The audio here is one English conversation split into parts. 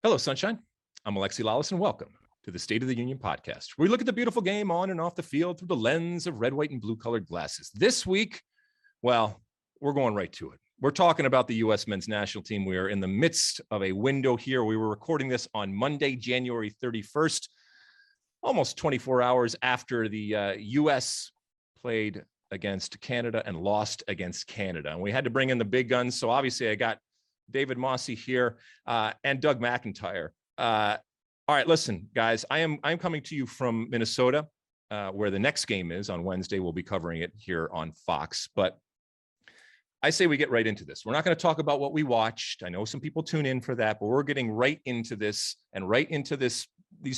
Hello, Sunshine. I'm Alexi Lalas, and welcome to the State of the Union podcast, where we look at the beautiful game on and off the field through the lens of red, white, and blue-colored glasses. This week, well, we're going right to it. We're talking about the U.S. men's national team. We are in the midst of a window here. We were recording this on Monday, January 31st, almost 24 hours after the U.S. played against Canada and lost against Canada. And we had to bring in the big guns. So obviously I got David Mosse here and Doug McIntyre. All right, listen, guys, I'm coming to you from Minnesota, where the next game is on Wednesday. We'll be covering it here on Fox. But I say we get right into this. We're not going to talk about what we watched. I know some people tune in for that, but we're getting right into this and right into these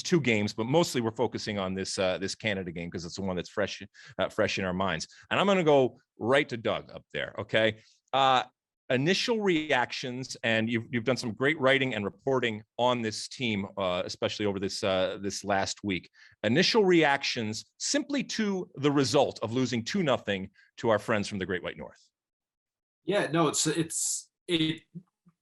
two games. But mostly we're focusing on this Canada game because it's the one that's fresh in our minds. And I'm going to go right to Doug up there. Okay. Initial reactions, and you've done some great writing and reporting on this team, especially over this last week. Initial reactions simply to the result of losing 2-0 to our friends from the Great White North. Yeah, no, it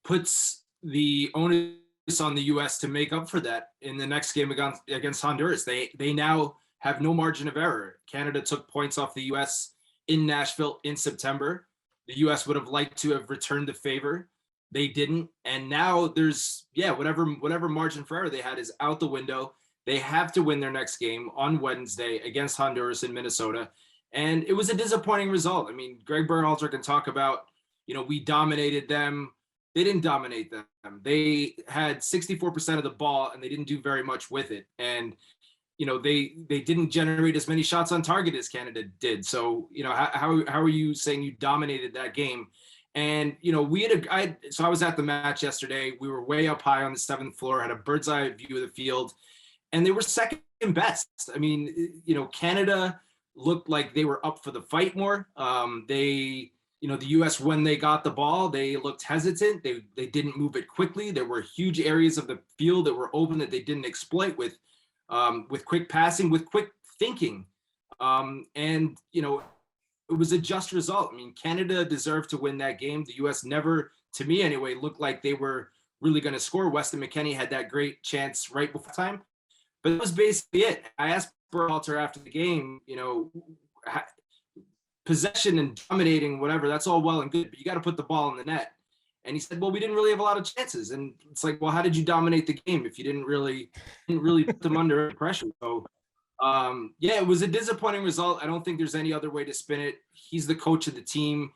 puts the onus on the U.S. to make up for that in the next game against Honduras. They now have no margin of error. Canada took points off the U.S. in Nashville in September. The U.S. would have liked to have returned the favor. They didn't. And now there's, whatever margin for error they had is out the window. They have to win their next game on Wednesday against Honduras in Minnesota. And it was a disappointing result. I mean, Greg Berhalter can talk about, we dominated them. They didn't dominate them. They had 64% of the ball and they didn't do very much with it. And they didn't generate as many shots on target as Canada did. So, how are you saying you dominated that game? And, so I was at the match yesterday. We were way up high on the 7th floor, had a bird's eye view of the field, and they were second best. I mean, Canada looked like they were up for the fight more. The U.S., when they got the ball, they looked hesitant. They didn't move it quickly. There were huge areas of the field that were open that they didn't exploit with quick passing, with quick thinking. And it was a just result. I mean, Canada deserved to win that game. The U.S. never, to me anyway, looked like they were really going to score. Weston McKennie had that great chance right before time. But that was basically it. I asked Berhalter after the game, possession and dominating, whatever, that's all well and good, but you got to put the ball in the net. And he said, well, we didn't really have a lot of chances. And it's like, well, how did you dominate the game if you didn't really put them under pressure? So, it was a disappointing result. I don't think there's any other way to spin it. He's the coach of the team.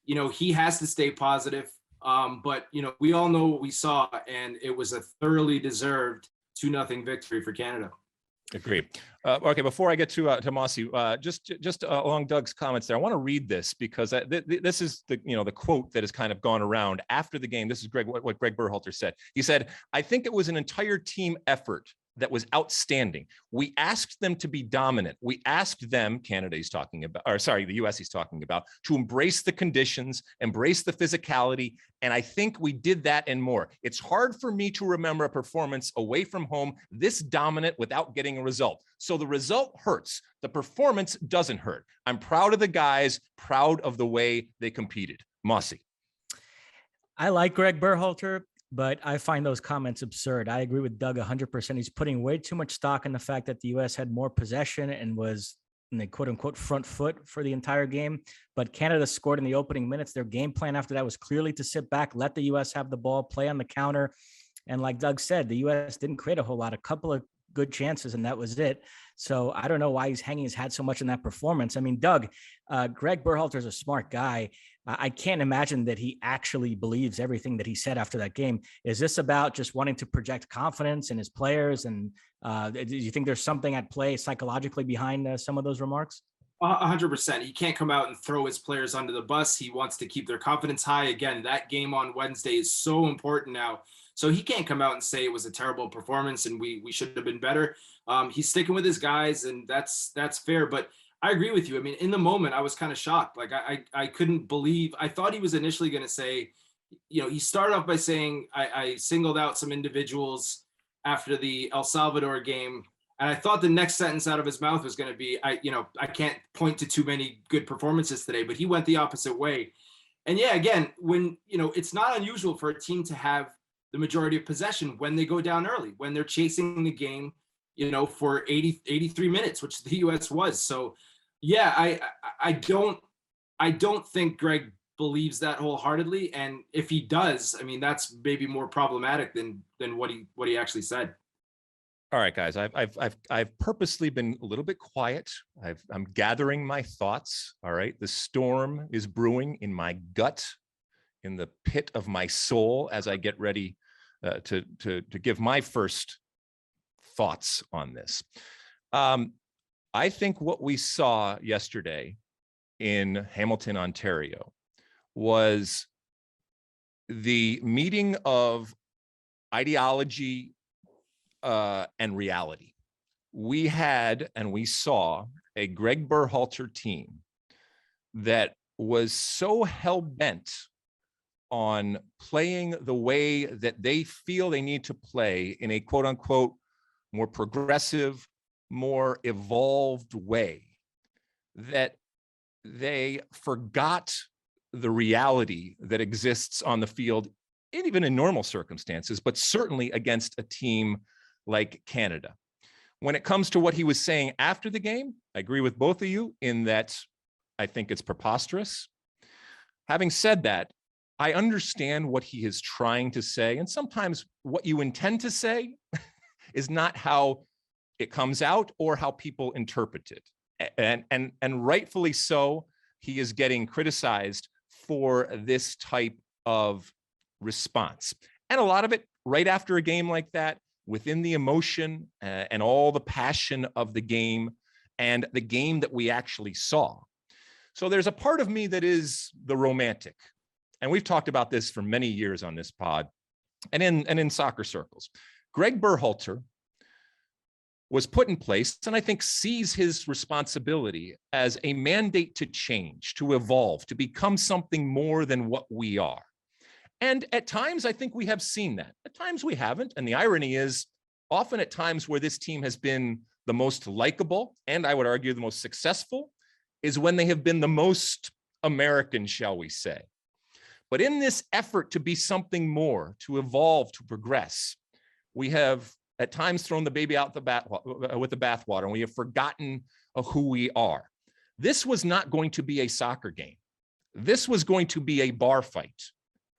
He has to stay positive. But, we all know what we saw, and it was a thoroughly deserved 2-0 victory for Canada. Agree. Okay, before I get to Mosse, just along Doug's comments there, I want to read this because this is the quote that has kind of gone around after the game. This is what Greg Berhalter said. He said, "I think it was an entire team effort that was outstanding. We asked them to be dominant. We asked them," Canada he's talking about, or sorry, the US he's talking about, "to embrace the conditions, embrace the physicality. And I think we did that and more. It's hard for me to remember a performance away from home this dominant without getting a result. So the result hurts. The performance doesn't hurt. I'm proud of the guys, proud of the way they competed." Mosse. I like Greg Berhalter, but I find those comments absurd. I agree with Doug 100%. He's putting way too much stock in the fact that the U.S. had more possession and was in the quote unquote front foot for the entire game. But Canada scored in the opening minutes. Their game plan after that was clearly to sit back, let the U.S. have the ball, play on the counter. And like Doug said, the U.S. didn't create a whole lot, a couple of good chances, and that was it. So I don't know why he's hanging his hat so much in that performance. I mean, Doug, Greg Berhalter is a smart guy. I can't imagine that he actually believes everything that he said after that game. Is this about just wanting to project confidence in his players? And do you think there's something at play psychologically behind some of those remarks? 100%. He can't come out and throw his players under the bus. He wants to keep their confidence high. Again, that game on Wednesday is so important now. So he can't come out and say it was a terrible performance and we should have been better. He's sticking with his guys, and that's fair. But I agree with you. I mean, in the moment, I was kind of shocked. Like I couldn't believe. I thought he was initially going to say, he started off by saying I singled out some individuals after the El Salvador game. And I thought the next sentence out of his mouth was going to be, I can't point to too many good performances today, but he went the opposite way. And yeah, again, when, it's not unusual for a team to have the majority of possession when they go down early, when they're chasing the game, for 83 minutes, which the US was. So yeah, I don't think Greg believes that wholeheartedly. And if he does, I mean, that's maybe more problematic than what he actually said. All right, guys, I've purposely been a little bit quiet. I'm gathering my thoughts. All right. The storm is brewing in my gut, in the pit of my soul, as I get ready to give my first thoughts on this. I think what we saw yesterday in Hamilton, Ontario, was the meeting of ideology and reality. We had and we saw a Greg Berhalter team that was so hell-bent on playing the way that they feel they need to play in a quote-unquote more progressive, more evolved way, that they forgot the reality that exists on the field, and even in normal circumstances, but certainly against a team like Canada. When it comes to what he was saying after the game, I agree with both of you in that I think it's preposterous. Having said that, I understand what he is trying to say, and sometimes what you intend to say is not how it comes out or how people interpret it. And rightfully so, he is getting criticized for this type of response. And a lot of it right after a game like that, within the emotion and all the passion of the game and the game that we actually saw. So there's a part of me that is the romantic. And we've talked about this for many years on this pod and in soccer circles. Greg Berhalter was put in place, and I think sees his responsibility as a mandate to change, to evolve, to become something more than what we are. And at times, I think we have seen that. At times we haven't. And the irony is, often at times where this team has been the most likable, and I would argue the most successful, is when they have been the most American, shall we say. But in this effort to be something more, to evolve, to progress, we have at times thrown the baby out with the bathwater, and we have forgotten who we are. This was not going to be a soccer game. This was going to be a bar fight.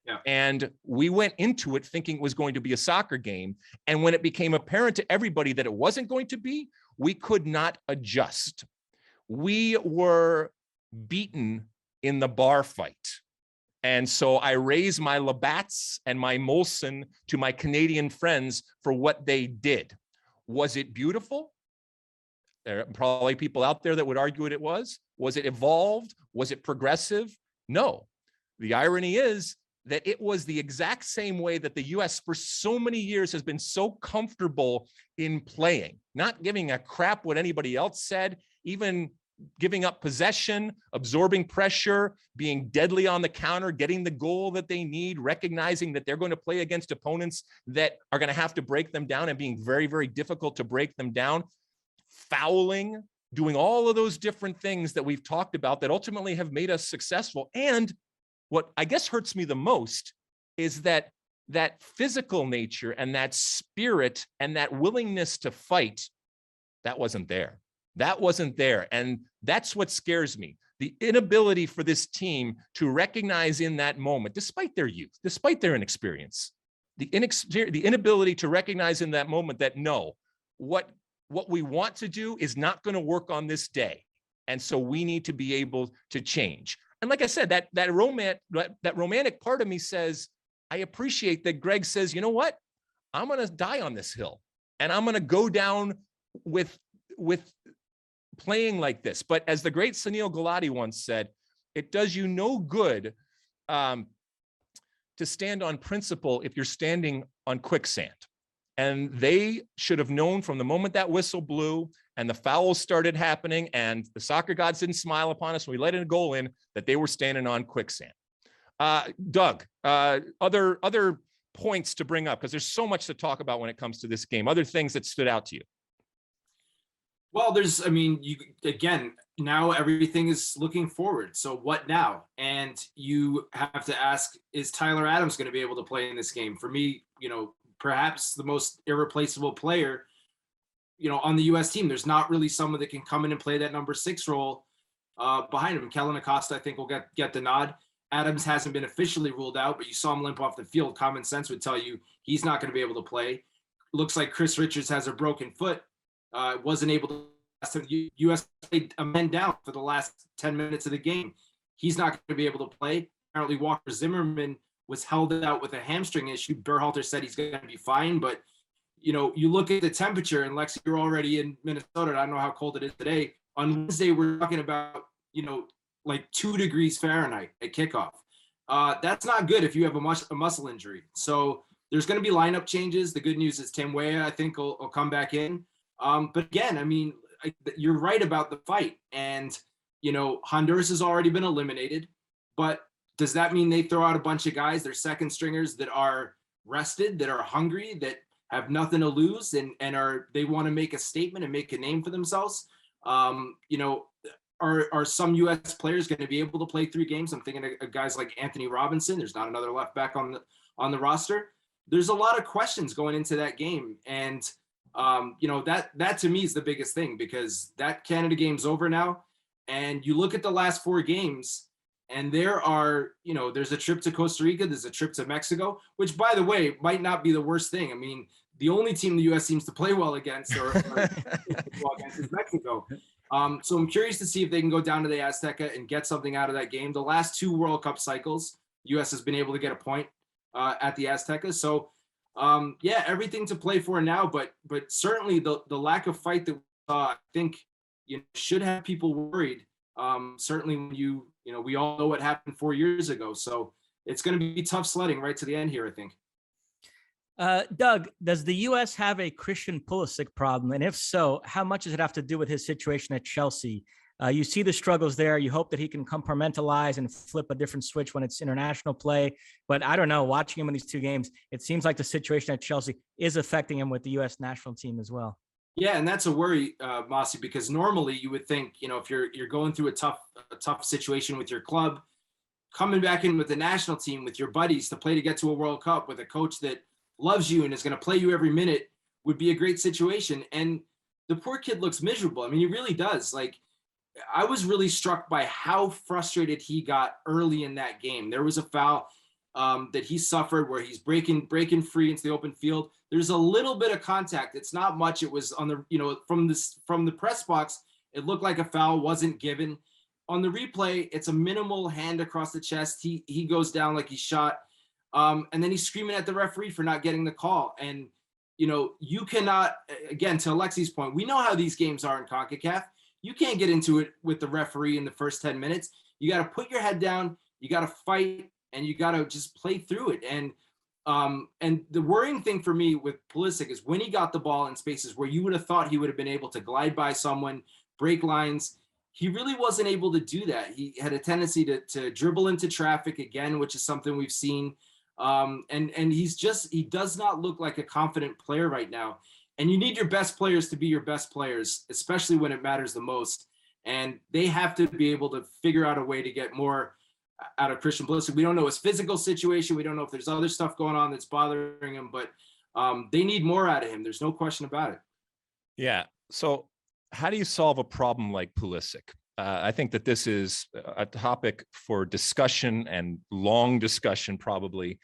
Yeah. And we went into it thinking it was going to be a soccer game. And when it became apparent to everybody that it wasn't going to be, we could not adjust. We were beaten in the bar fight. And so I raise my Labatt's and my Molson to my Canadian friends for what they did. Was it beautiful? There are probably people out there that would argue it was. Was it evolved? Was it progressive? No. The irony is that it was the exact same way that the US for so many years has been so comfortable in playing, not giving a crap what anybody else said, even giving up possession, absorbing pressure, being deadly on the counter, getting the goal that they need, recognizing that they're going to play against opponents that are going to have to break them down and being very, very difficult to break them down, fouling, doing all of those different things that we've talked about that ultimately have made us successful. And what I guess hurts me the most is that physical nature and that spirit and that willingness to fight, that wasn't there. That wasn't there. And that's what scares me. The inability for this team to recognize in that moment, despite their youth, despite their inexperience, the inability to recognize in that moment that no, what we want to do is not going to work on this day. And so we need to be able to change. And like I said, that romantic part of me says, I appreciate that Greg says, you know what? I'm going to die on this hill and I'm going to go down with playing like this. But as the great Sunil Gulati once said, it does you no good to stand on principle if you're standing on quicksand. And they should have known from the moment that whistle blew and the fouls started happening and the soccer gods didn't smile upon us when we let in a goal in, that they were standing on quicksand. Doug, other points to bring up, because there's so much to talk about when it comes to this game, other things that stood out to you. Well, again, now everything is looking forward. So what now? And you have to ask, is Tyler Adams going to be able to play in this game? For me, perhaps the most irreplaceable player, on the U.S. team. There's not really someone that can come in and play that number 6 role behind him. Kellen Acosta, I think, will get the nod. Adams hasn't been officially ruled out, but you saw him limp off the field. Common sense would tell you he's not going to be able to play. Looks like Chris Richards has a broken foot. Wasn't able to. U.S. played a man down for the last 10 minutes of the game. He's not going to be able to play. Apparently, Walker Zimmerman was held out with a hamstring issue. Berhalter said he's going to be fine, but you look at the temperature, and Lexi, you're already in Minnesota. I don't know how cold it is today. On Wednesday, we're talking about, like 2 degrees Fahrenheit at kickoff. That's not good if you have a muscle injury. So there's going to be lineup changes. The good news is Tim Weah, I think, will come back in. But again, I mean, you're right about the fight. And, Honduras has already been eliminated. But does that mean they throw out a bunch of guys, their second stringers, that are rested, that are hungry, that have nothing to lose, and they want to make a statement and make a name for themselves? Are some U.S. players going to be able to play 3 games? I'm thinking of guys like Anthony Robinson. There's not another left back on the roster. There's a lot of questions going into that game, and that to me is the biggest thing, because that Canada game's over now, and you look at the last 4 games, and there are, there's a trip to Costa Rica, there's a trip to Mexico, which, by the way, might not be the worst thing. I mean, the only team the U.S. seems to play well against or well against is Mexico. So I'm curious to see if they can go down to the Azteca and get something out of that game. The last 2 World Cup cycles, U.S. has been able to get a point at the Azteca. So, everything to play for now. But certainly the lack of fight that we saw, I think, should have people worried. Certainly when we all know what happened 4 years ago. So it's going to be tough sledding right to the end here, I think. Doug, does the U.S. have a Christian Pulisic problem? And if so, how much does it have to do with his situation at Chelsea? You see the struggles there. You hope that he can compartmentalize and flip a different switch when it's international play. But I don't know, watching him in these 2 games, it seems like the situation at Chelsea is affecting him with the U.S. national team as well. Yeah, and that's a worry, Mosse, because normally you would think, if you're going through a tough situation with your club, coming back in with the national team, with your buddies to play to get to a World Cup with a coach that loves you and is going to play you every minute would be a great situation. And the poor kid looks miserable. I mean, he really does. Like, I was really struck by how frustrated he got early in that game. There was a foul that he suffered where he's breaking free into the open field. There's a little bit of contact. It's not much. It was on the, from the press box, it looked like a foul wasn't given. On the replay, it's a minimal hand across the chest. He goes down like he's shot. And then he's screaming at the referee for not getting the call. And, you cannot, again, to Alexi's point, we know how these games are in CONCACAF. You can't get into it with the referee in the first 10 minutes. You got to put your head down, you got to fight, and you got to just play through it. And the worrying thing for me with Pulisic is when he got the ball in spaces where you would have thought he would have been able to glide by someone, break lines, he really wasn't able to do that. He had a tendency to dribble into traffic again, which is something we've seen. And he does not look like a confident player right now. And you need your best players to be your best players, especially when it matters the most. And they have to be able to figure out a way to get more out of Christian Pulisic. We don't know his physical situation. We don't know if there's other stuff going on that's bothering him, but they need more out of him. There's no question about it. Yeah. So how do you solve a problem like Pulisic? I think that this is a topic for discussion and long discussion, probably,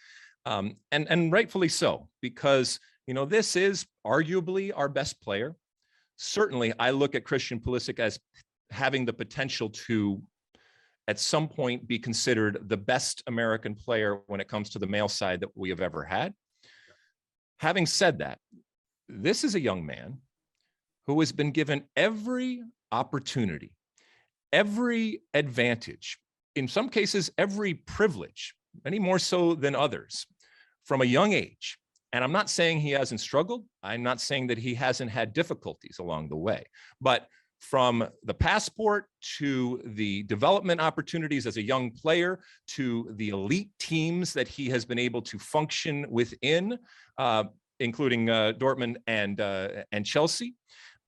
and rightfully so, because this is arguably our best player. Certainly, I look at Christian Pulisic as having the potential to, at some point, be considered the best American player when it comes to the male side that we have ever had. Having said that, this is a young man who has been given every opportunity, every advantage, in some cases, every privilege, many more so than others, from a young age. And I'm not saying he hasn't struggled. I'm not saying that he hasn't had difficulties along the way. But from the passport to the development opportunities as a young player to the elite teams that he has been able to function within, including Dortmund and Chelsea,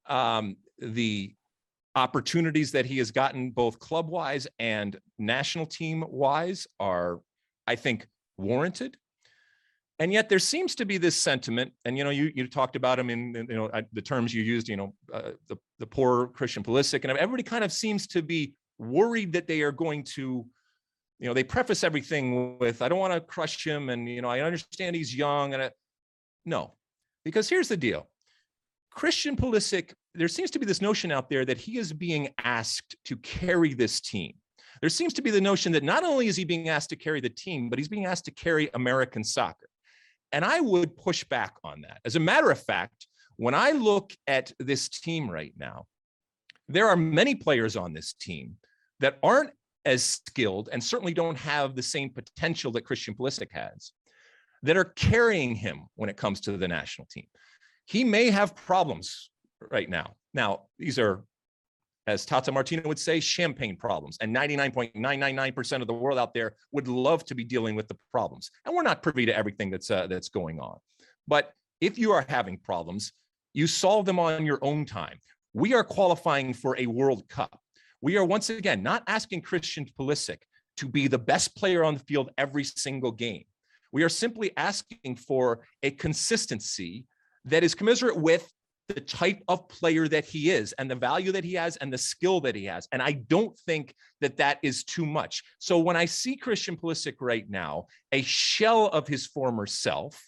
the opportunities that he has gotten both club-wise and national team-wise are, I think, warranted. And yet there seems to be this sentiment, and you talked about him in the terms you used, the poor Christian Pulisic, and everybody kind of seems to be worried that they are going to, they preface everything with, I don't want to crush him, and I understand he's young, and no, because here's the deal. Christian Pulisic, there seems to be this notion out there that he is being asked to carry this team. There seems to be the notion that not only is he being asked to carry the team, but he's being asked to carry American soccer. And I would push back on that. As a matter of fact, when I look at this team right now, there are many players on this team that aren't as skilled and certainly don't have the same potential that Christian Pulisic has, that are carrying him when it comes to the national team. He may have problems right now. Now, these are, as Tata Martino would say, champagne problems. And 99.999% of the world out there would love to be dealing with the problems. And we're not privy to everything that's going on. But if you are having problems, you solve them on your own time. We are qualifying for a World Cup. We are once again not asking Christian Pulisic to be the best player on the field every single game. We are simply asking for a consistency that is commensurate with the type of player that he is and the value that he has and the skill that he has. And I don't think that that is too much. So when I see Christian Pulisic right now, a shell of his former self,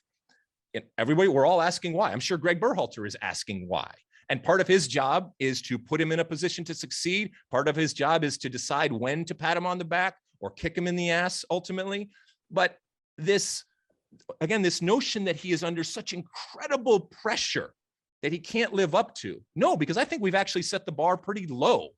everybody, we're all asking why. I'm sure Greg Berhalter is asking why. And part of his job is to put him in a position to succeed. Part of his job is to decide when to pat him on the back or kick him in the ass ultimately. But this notion that he is under such incredible pressure that he can't live up to. No, because I think we've actually set the bar pretty low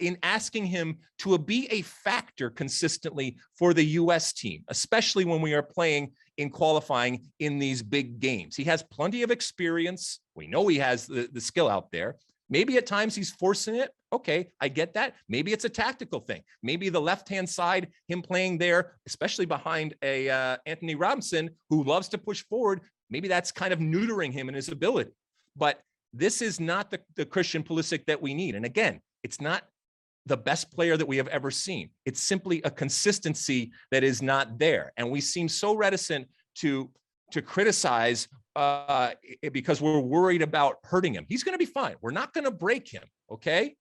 in asking him to be a factor consistently for the U.S. team, especially when we are playing in qualifying in these big games. He has plenty of experience. We know he has the skill out there. Maybe at times he's forcing it. Okay, I get that. Maybe it's a tactical thing. Maybe the left-hand side, him playing there, especially behind a Anthony Robinson who loves to push forward, maybe that's kind of neutering him in his ability. But this is not the Christian Pulisic that we need. And again, it's not the best player that we have ever seen. It's simply a consistency that is not there. And we seem so reticent to criticize because we're worried about hurting him. He's going to be fine. We're not going to break him, okay?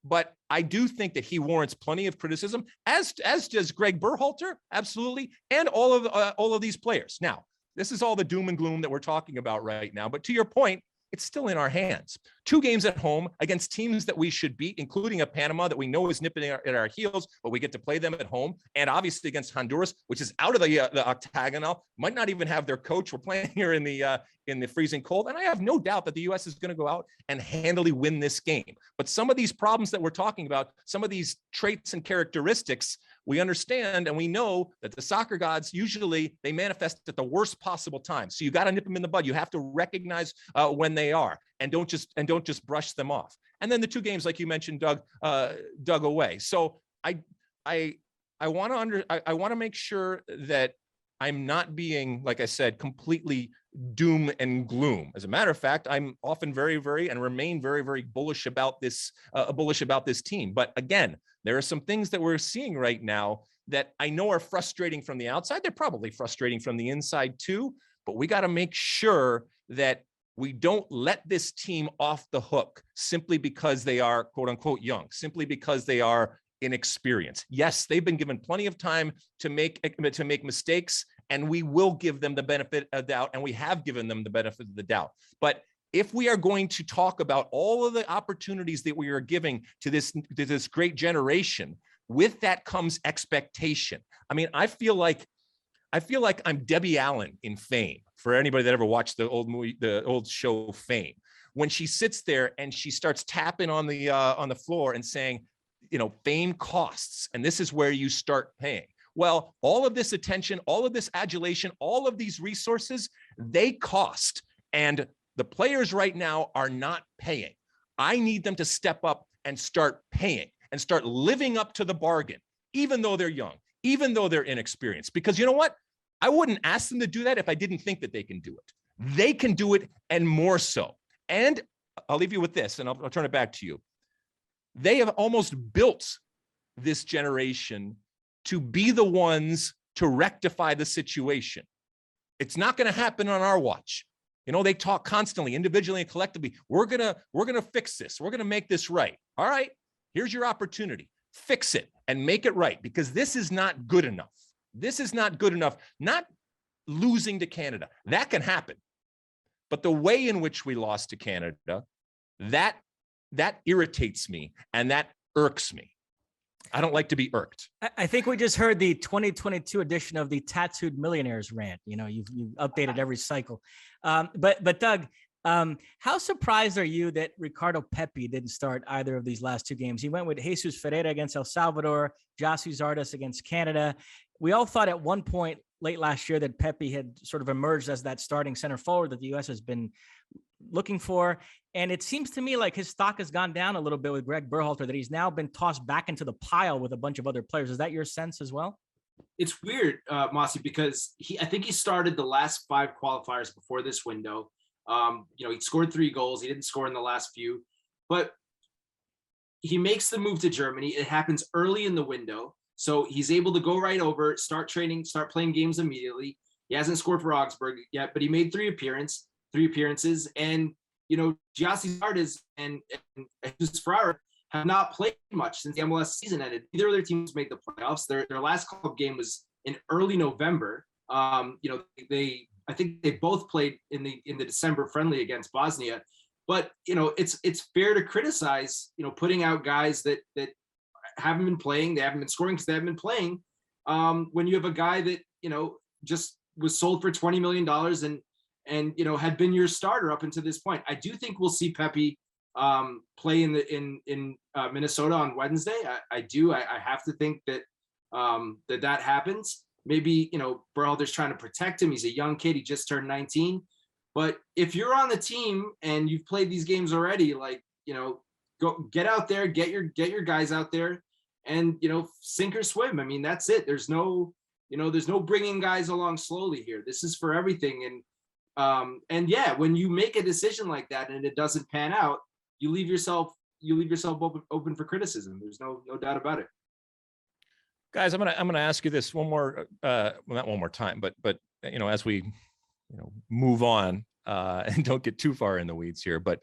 But I do think that he warrants plenty of criticism, as does Greg Berhalter, absolutely, and all of these players. Now, this is all the doom and gloom that we're talking about right now. But to your point, it's still in our hands. 2 games at home against teams that we should beat, including a Panama that we know is nipping at our heels, but we get to play them at home. And obviously against Honduras, which is out of the octagonal, might not even have their coach. We're playing here in the freezing cold. And I have no doubt that the U.S. is going to go out and handily win this game. But some of these problems that we're talking about, some of these traits and characteristics, we understand and we know that the soccer gods usually they manifest at the worst possible time. So you got to nip them in the bud. You have to recognize when they are, and don't just brush them off. And then the 2 games, like you mentioned, Doug away. So I want to make sure that I'm not being, like I said, completely doom and gloom. As a matter of fact, I'm often very, very and remain very, very bullish about this team. But again, there are some things that we're seeing right now that I know are frustrating from the outside. They're probably frustrating from the inside too, but we got to make sure that we don't let this team off the hook simply because they are quote unquote young, simply because they are inexperienced. Yes, they've been given plenty of time to make mistakes, and we will give them the benefit of the doubt, and we have given them the benefit of the doubt. But if we are going to talk about all of the opportunities that we are giving to this great generation, with that comes expectation. I mean, I feel like I'm Debbie Allen in Fame. For anybody that ever watched the old show Fame, when she sits there and she starts tapping on the floor and saying, fame costs, and this is where you start paying. Well, all of this attention, all of this adulation, all of these resources, they cost. And the players right now are not paying. I need them to step up and start paying and start living up to the bargain, even though they're young, even though they're inexperienced. Because you know what? I wouldn't ask them to do that if I didn't think that they can do it. They can do it, and more so. And I'll leave you with this, and I'll turn it back to you. they have almost built this generation to be the ones to rectify the situation. It's not going to happen on our watch. You know, they talk constantly, individually and collectively. We're going to fix this. We're going to make this right. All right, here's your opportunity. Fix it and make it right, because this is not good enough. This is not good enough. Not losing to Canada. That can happen. But the way in which we lost to Canada, that irritates me and that irks me. I don't like to be irked. I think we just heard the 2022 edition of the Tattooed Millionaires rant. You know, you've updated every cycle. But Doug, how surprised are you that Ricardo Pepi didn't start either of these last two games? He went with Jesus Ferreira against El Salvador, Josue Zardes against Canada. We all thought at one point late last year that Pepi had sort of emerged as that starting center forward that the U.S. has been looking for. And it seems to me like his stock has gone down a little bit with Greg Berhalter, that he's now been tossed back into the pile with a bunch of other players. Is that your sense as well? It's weird, Mosse, because I think he started the last 5 qualifiers before this window. He scored 3 goals. He didn't score in the last few, but he makes the move to Germany. It happens early in the window. So he's able to go right over, start training, start playing games immediately. He hasn't scored for Augsburg yet, but he made 3 appearances. And, Josue Zardes and Jesus Ferreira have not played much since the MLS season ended. Neither of their teams made the playoffs. Their last club game was in early November. I think they both played in the December friendly against Bosnia. But, it's fair to criticize, putting out guys that haven't been playing. They haven't been scoring because they haven't been playing. When you have a guy that, just was sold for $20 million and had been your starter up until this point. I do think we'll see Pepi play in Minnesota on Wednesday. I do. I have to think that that happens. Maybe, Berhalter's trying to protect him. He's a young kid. He just turned 19. But if you're on the team and you've played these games already, go get out there, get your guys out there and, sink or swim. I mean, that's it. There's no bringing guys along slowly here. This is for everything. And yeah, when you make a decision like that and it doesn't pan out, you leave yourself open for criticism. There's no doubt about it. Guys, I'm gonna ask you this one more, not one more time, but as we move on and don't get too far in the weeds here, but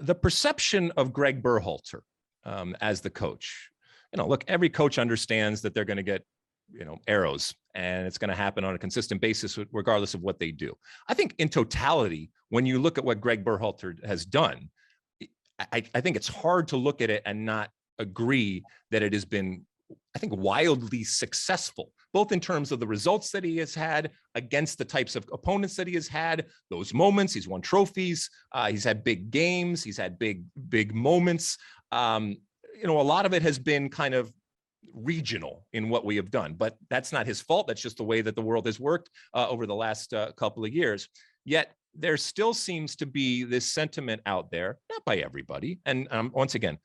the perception of Greg Berhalter as the coach, look, every coach understands that they're going to get arrows, and it's going to happen on a consistent basis regardless of what they do. I think in totality, when you look at what Greg Berhalter has done, I think it's hard to look at it and not agree that it has been, I think, wildly successful, both in terms of the results that he has had against the types of opponents that he has had, those moments. He's won trophies. He's had big games. He's had big moments. A lot of it has been kind of regional in what we have done, but that's not his fault. That's just the way that the world has worked over the last couple of years. Yet there still seems to be this sentiment out there, not by everybody. And once again,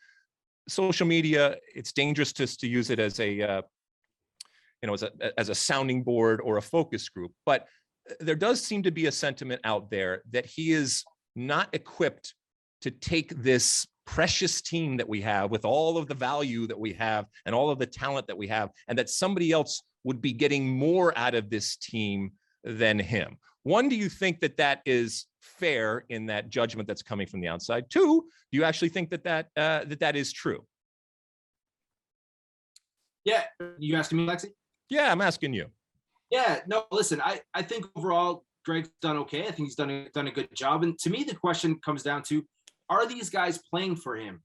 social media, it's dangerous to use it as a as a sounding board or a focus group. But there does seem to be a sentiment out there that he is not equipped to take this precious team that we have with all of the value that we have and all of the talent that we have, and that somebody else would be getting more out of this team than him. One, do you think that is fair in that judgment that's coming from the outside? 2, do you actually think that is true? Yeah. You asking me, Lexi? Yeah, I'm asking you. Yeah, no, listen, I think overall Greg's done okay. I think he's done a good job. And to me, the question comes down to, are these guys playing for him?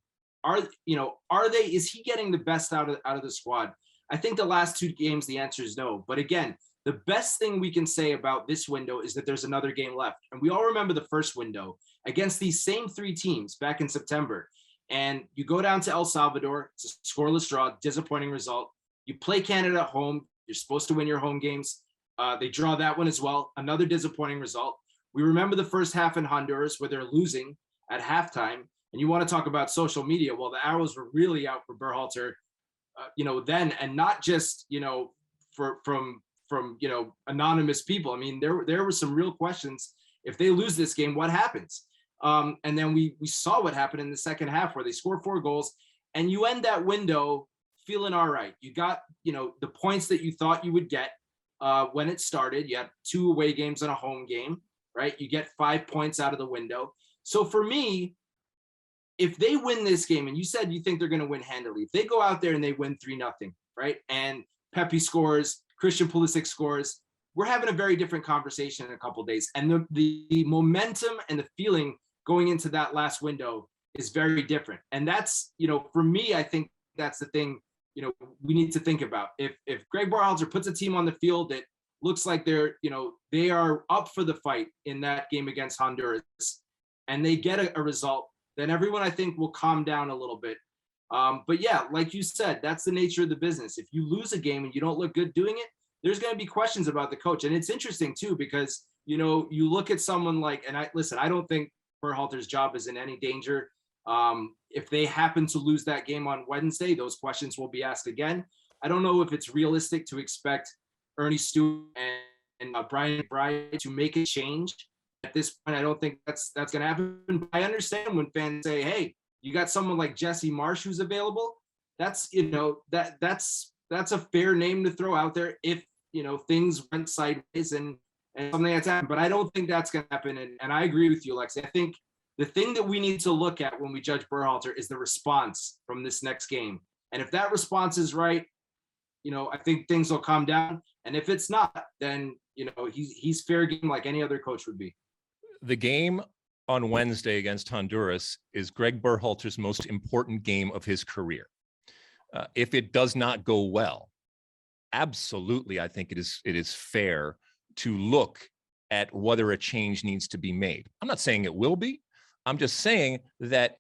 Is he getting the best out of the squad? I think the last 2 games, the answer is no. But again, the best thing we can say about this window is that there's another game left. And we all remember the first window against these same 3 teams back in September. And you go down to El Salvador, it's a scoreless draw, disappointing result. You play Canada at home. You're supposed to win your home games. They draw that one as well. Another disappointing result. We remember the first half in Honduras where they're losing at halftime. And you want to talk about social media. Well, the arrows were really out for Berhalter, then, and not just, from anonymous people. I mean, there were some real questions. If they lose this game, what happens? And then we saw what happened in the second half where they scored 4 goals. and you end that window feeling all right. You got, the points that you thought you would get when it started. You had 2 away games and a home game, right? You get 5 points out of the window. So for me, if they win this game, and you said you think they're going to win handily, if they go out there and they win 3-0, right? And Pepe scores, Christian Pulisic scores, we're having a very different conversation in a couple of days. And the momentum and the feeling going into that last window is very different. And that's, for me, I think that's the thing, we need to think about. If Greg Berhalter puts a team on the field that looks like they are up for the fight in that game against Honduras, and they get a result, then everyone, I think, will calm down a little bit. But yeah, like you said, that's the nature of the business. If you lose a game and you don't look good doing it, there's going to be questions about the coach. And it's interesting too, because, you look at someone like, and I don't think Berhalter's job is in any danger. If they happen to lose that game on Wednesday, those questions will be asked again. I don't know if it's realistic to expect Ernie Stewart and Brian Bryant to make a change at this point. I don't think that's going to happen. But I understand when fans say, hey, you got someone like Jesse Marsch who's available. That's, that's a fair name to throw out there if, things went sideways and something that's happened. But I don't think that's going to happen. And I agree with you, Alexi. I think the thing that we need to look at when we judge Berhalter is the response from this next game. And if that response is right, I think things will calm down. And if it's not, then, he's fair game like any other coach would be. The game on Wednesday against Honduras is Greg Berhalter's most important game of his career. If it does not go well, absolutely, I think it is fair to look at whether a change needs to be made. I'm not saying it will be. I'm just saying that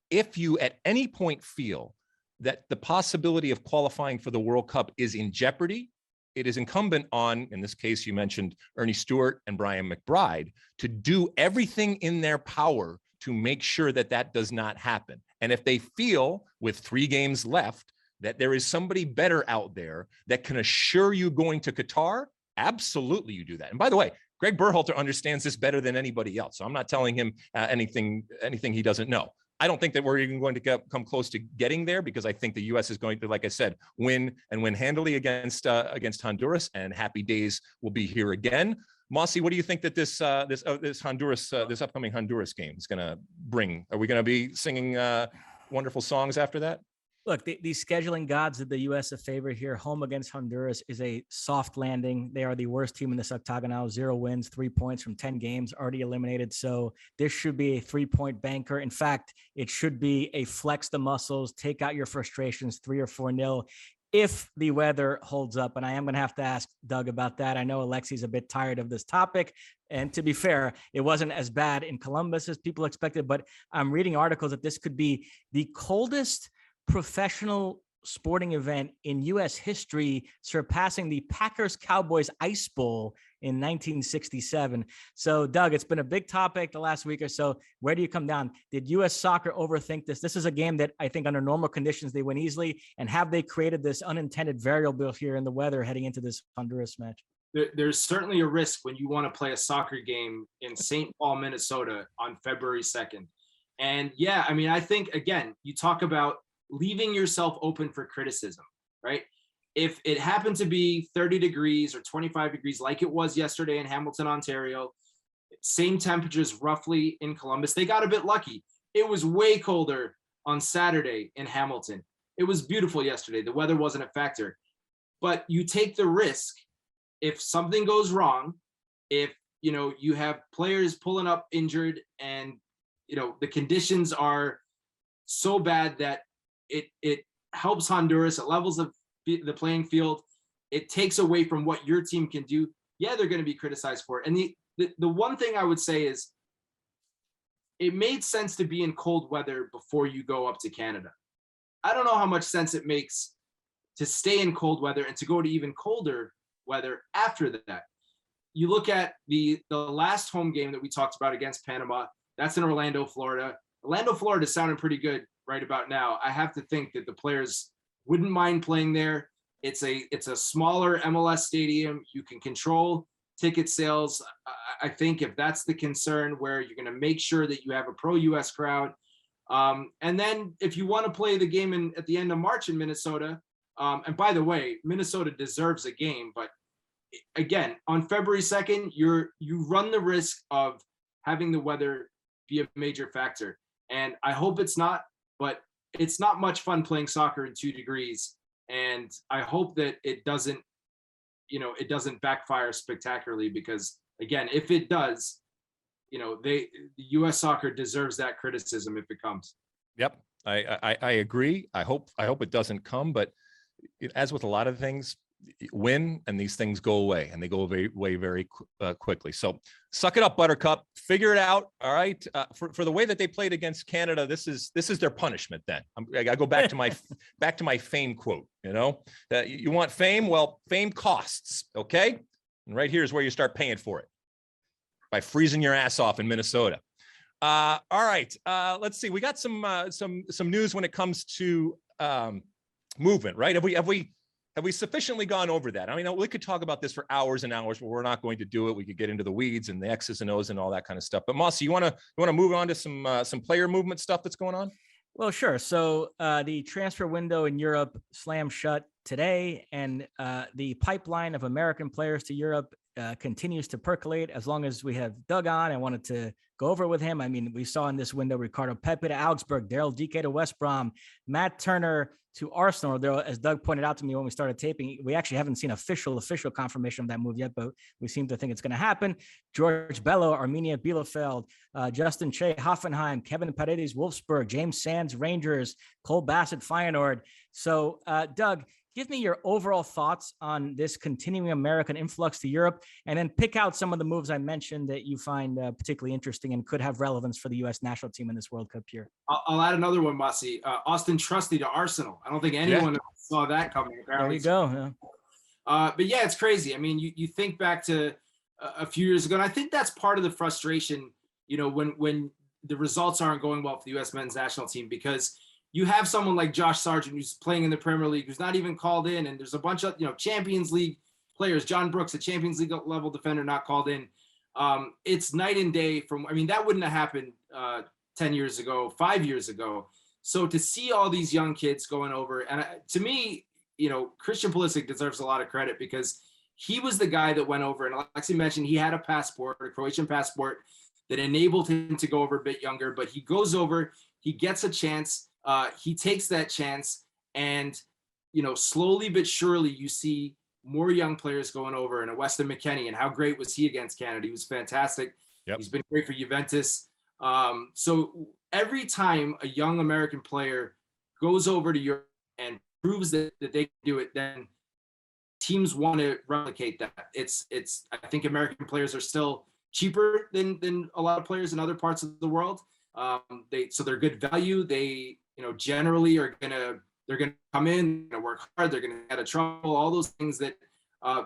if you at any point feel that the possibility of qualifying for the World Cup is in jeopardy, it is incumbent on, in this case, you mentioned Ernie Stewart and Brian McBride, to do everything in their power to make sure that that does not happen. And if they feel with 3 games left that there is somebody better out there that can assure you going to Qatar, absolutely you do that. And by the way, Greg Berhalter understands this better than anybody else. So I'm not telling him anything he doesn't know. I don't think that we're even going to come close to getting there, because I think the U.S. is going to, like I said, win handily against Honduras, and happy days will be here again. Mosse, what do you think that this upcoming Honduras game is going to bring? Are we going to be singing wonderful songs after that? Look, these scheduling gods did the U.S. a favor here. Home against Honduras is a soft landing. They are the worst team in this octagonal. 0 wins, 3 points from 10 games, already eliminated. So this should be a 3-point banker. In fact, it should be a flex the muscles, take out your frustrations, 3 or 4-0. If the weather holds up. And I am going to have to ask Doug about that. I know Alexi's a bit tired of this topic. And to be fair, it wasn't as bad in Columbus as people expected, but I'm reading articles that this could be the coldest professional sporting event in U.S. history, surpassing the Packers-Cowboys Ice Bowl in 1967. So, Doug, it's been a big topic the last week or so. Where do you come down? Did U.S. soccer overthink this? This is a game that I think under normal conditions they win easily. And have they created this unintended variable here in the weather heading into this Honduras match? There's certainly a risk when you want to play a soccer game in St. Paul, Minnesota on February 2nd. And yeah, I mean, I think, again, you talk about leaving yourself open for criticism, right? If it happened to be 30 degrees or 25 degrees like it was yesterday in Hamilton, Ontario, same temperatures roughly in Columbus, they got a bit lucky. It was way colder on Saturday in Hamilton. It was beautiful yesterday. The weather wasn't a factor. But you take the risk if something goes wrong, if you have players pulling up injured and the conditions are so bad that it helps Honduras, it levels the playing field, it takes away from what your team can do. Yeah, they're going to be criticized for it. And the one thing I would say is it made sense to be in cold weather before you go up to Canada. I don't know how much sense it makes to stay in cold weather and to go to even colder weather after that. You look at the last home game that we talked about against Panama, that's in Orlando, Florida. Orlando, Florida is sounding pretty good right about now. I have to think that the players wouldn't mind playing there. It's a smaller MLS stadium. You can control ticket sales. I think if that's the concern, where you're going to make sure that you have a pro-US crowd, And then if you want to play the game at the end of March in Minnesota, and by the way, Minnesota deserves a game, but again, on February 2nd, you run the risk of having the weather be a major factor. And I hope it's not, but it's not much fun playing soccer in 2 degrees. And I hope that it doesn't backfire spectacularly, because again, if it does, the U.S. soccer deserves that criticism if it comes. Yep. I agree. I hope it doesn't come, but as with a lot of things, win and these things go away, and they go away very quickly. So suck it up, Buttercup. Figure it out. All right. For the way that they played against Canada, this is their punishment. Then I go back to my fame quote. You want fame? Well, fame costs. Okay. And right here is where you start paying for it, by freezing your ass off in Minnesota. All right. Let's see. We got some news when it comes to movement, right? Have we sufficiently gone over that? I mean, we could talk about this for hours and hours, but we're not going to do it. We could get into the weeds and the X's and O's and all that kind of stuff. But Mosse, you want to move on to some player movement stuff that's going on? Well, sure. So the transfer window in Europe slammed shut today, and the pipeline of American players to Europe continues to percolate. As long as we have Doug on, I wanted to go over with him. I mean, we saw in this window Ricardo Pepi to Augsburg, Daryl Dike to West Brom, Matt Turner to Arsenal. There, as Doug pointed out to me when we started taping, we actually haven't seen official confirmation of that move yet, but we seem to think it's going to happen. George Bello, Arminia Bielefeld, Justin Che, Hoffenheim, Kevin Paredes, Wolfsburg, James Sands, Rangers, Cole Bassett, Feyenoord. So, Doug, give me your overall thoughts on this continuing American influx to Europe, and then pick out some of the moves I mentioned that you find particularly interesting and could have relevance for the U.S. national team in this World Cup year. I'll add another one, Mosse. Austin Trusty to Arsenal. I don't think anyone saw that coming. Apparently. There you go. Yeah. But yeah, it's crazy. I mean, you think back to a few years ago, and I think that's part of the frustration, when the results aren't going well for the U.S. men's national team, because you have someone like Josh Sargent who's playing in the Premier League, who's not even called in, and there's a bunch of Champions League players. John Brooks, a Champions League level defender, not called in. It's night and day from. I mean, that wouldn't have happened 10 years ago, 5 years ago. So to see all these young kids going over, and to me, Christian Pulisic deserves a lot of credit, because he was the guy that went over, and Alexi mentioned he had a Croatian passport that enabled him to go over a bit younger, but he goes over, he gets a chance. He takes that chance, and slowly but surely you see more young players going over. And Weston McKennie, and how great was he against Canada? He was fantastic. Yep. He's been great for Juventus. So every time a young American player goes over to Europe and proves that they can do it, then teams want to replicate that. I think American players are still cheaper than a lot of players in other parts of the world. They're good value. They generally they're gonna come in, work hard, they're gonna get out of trouble, all those things that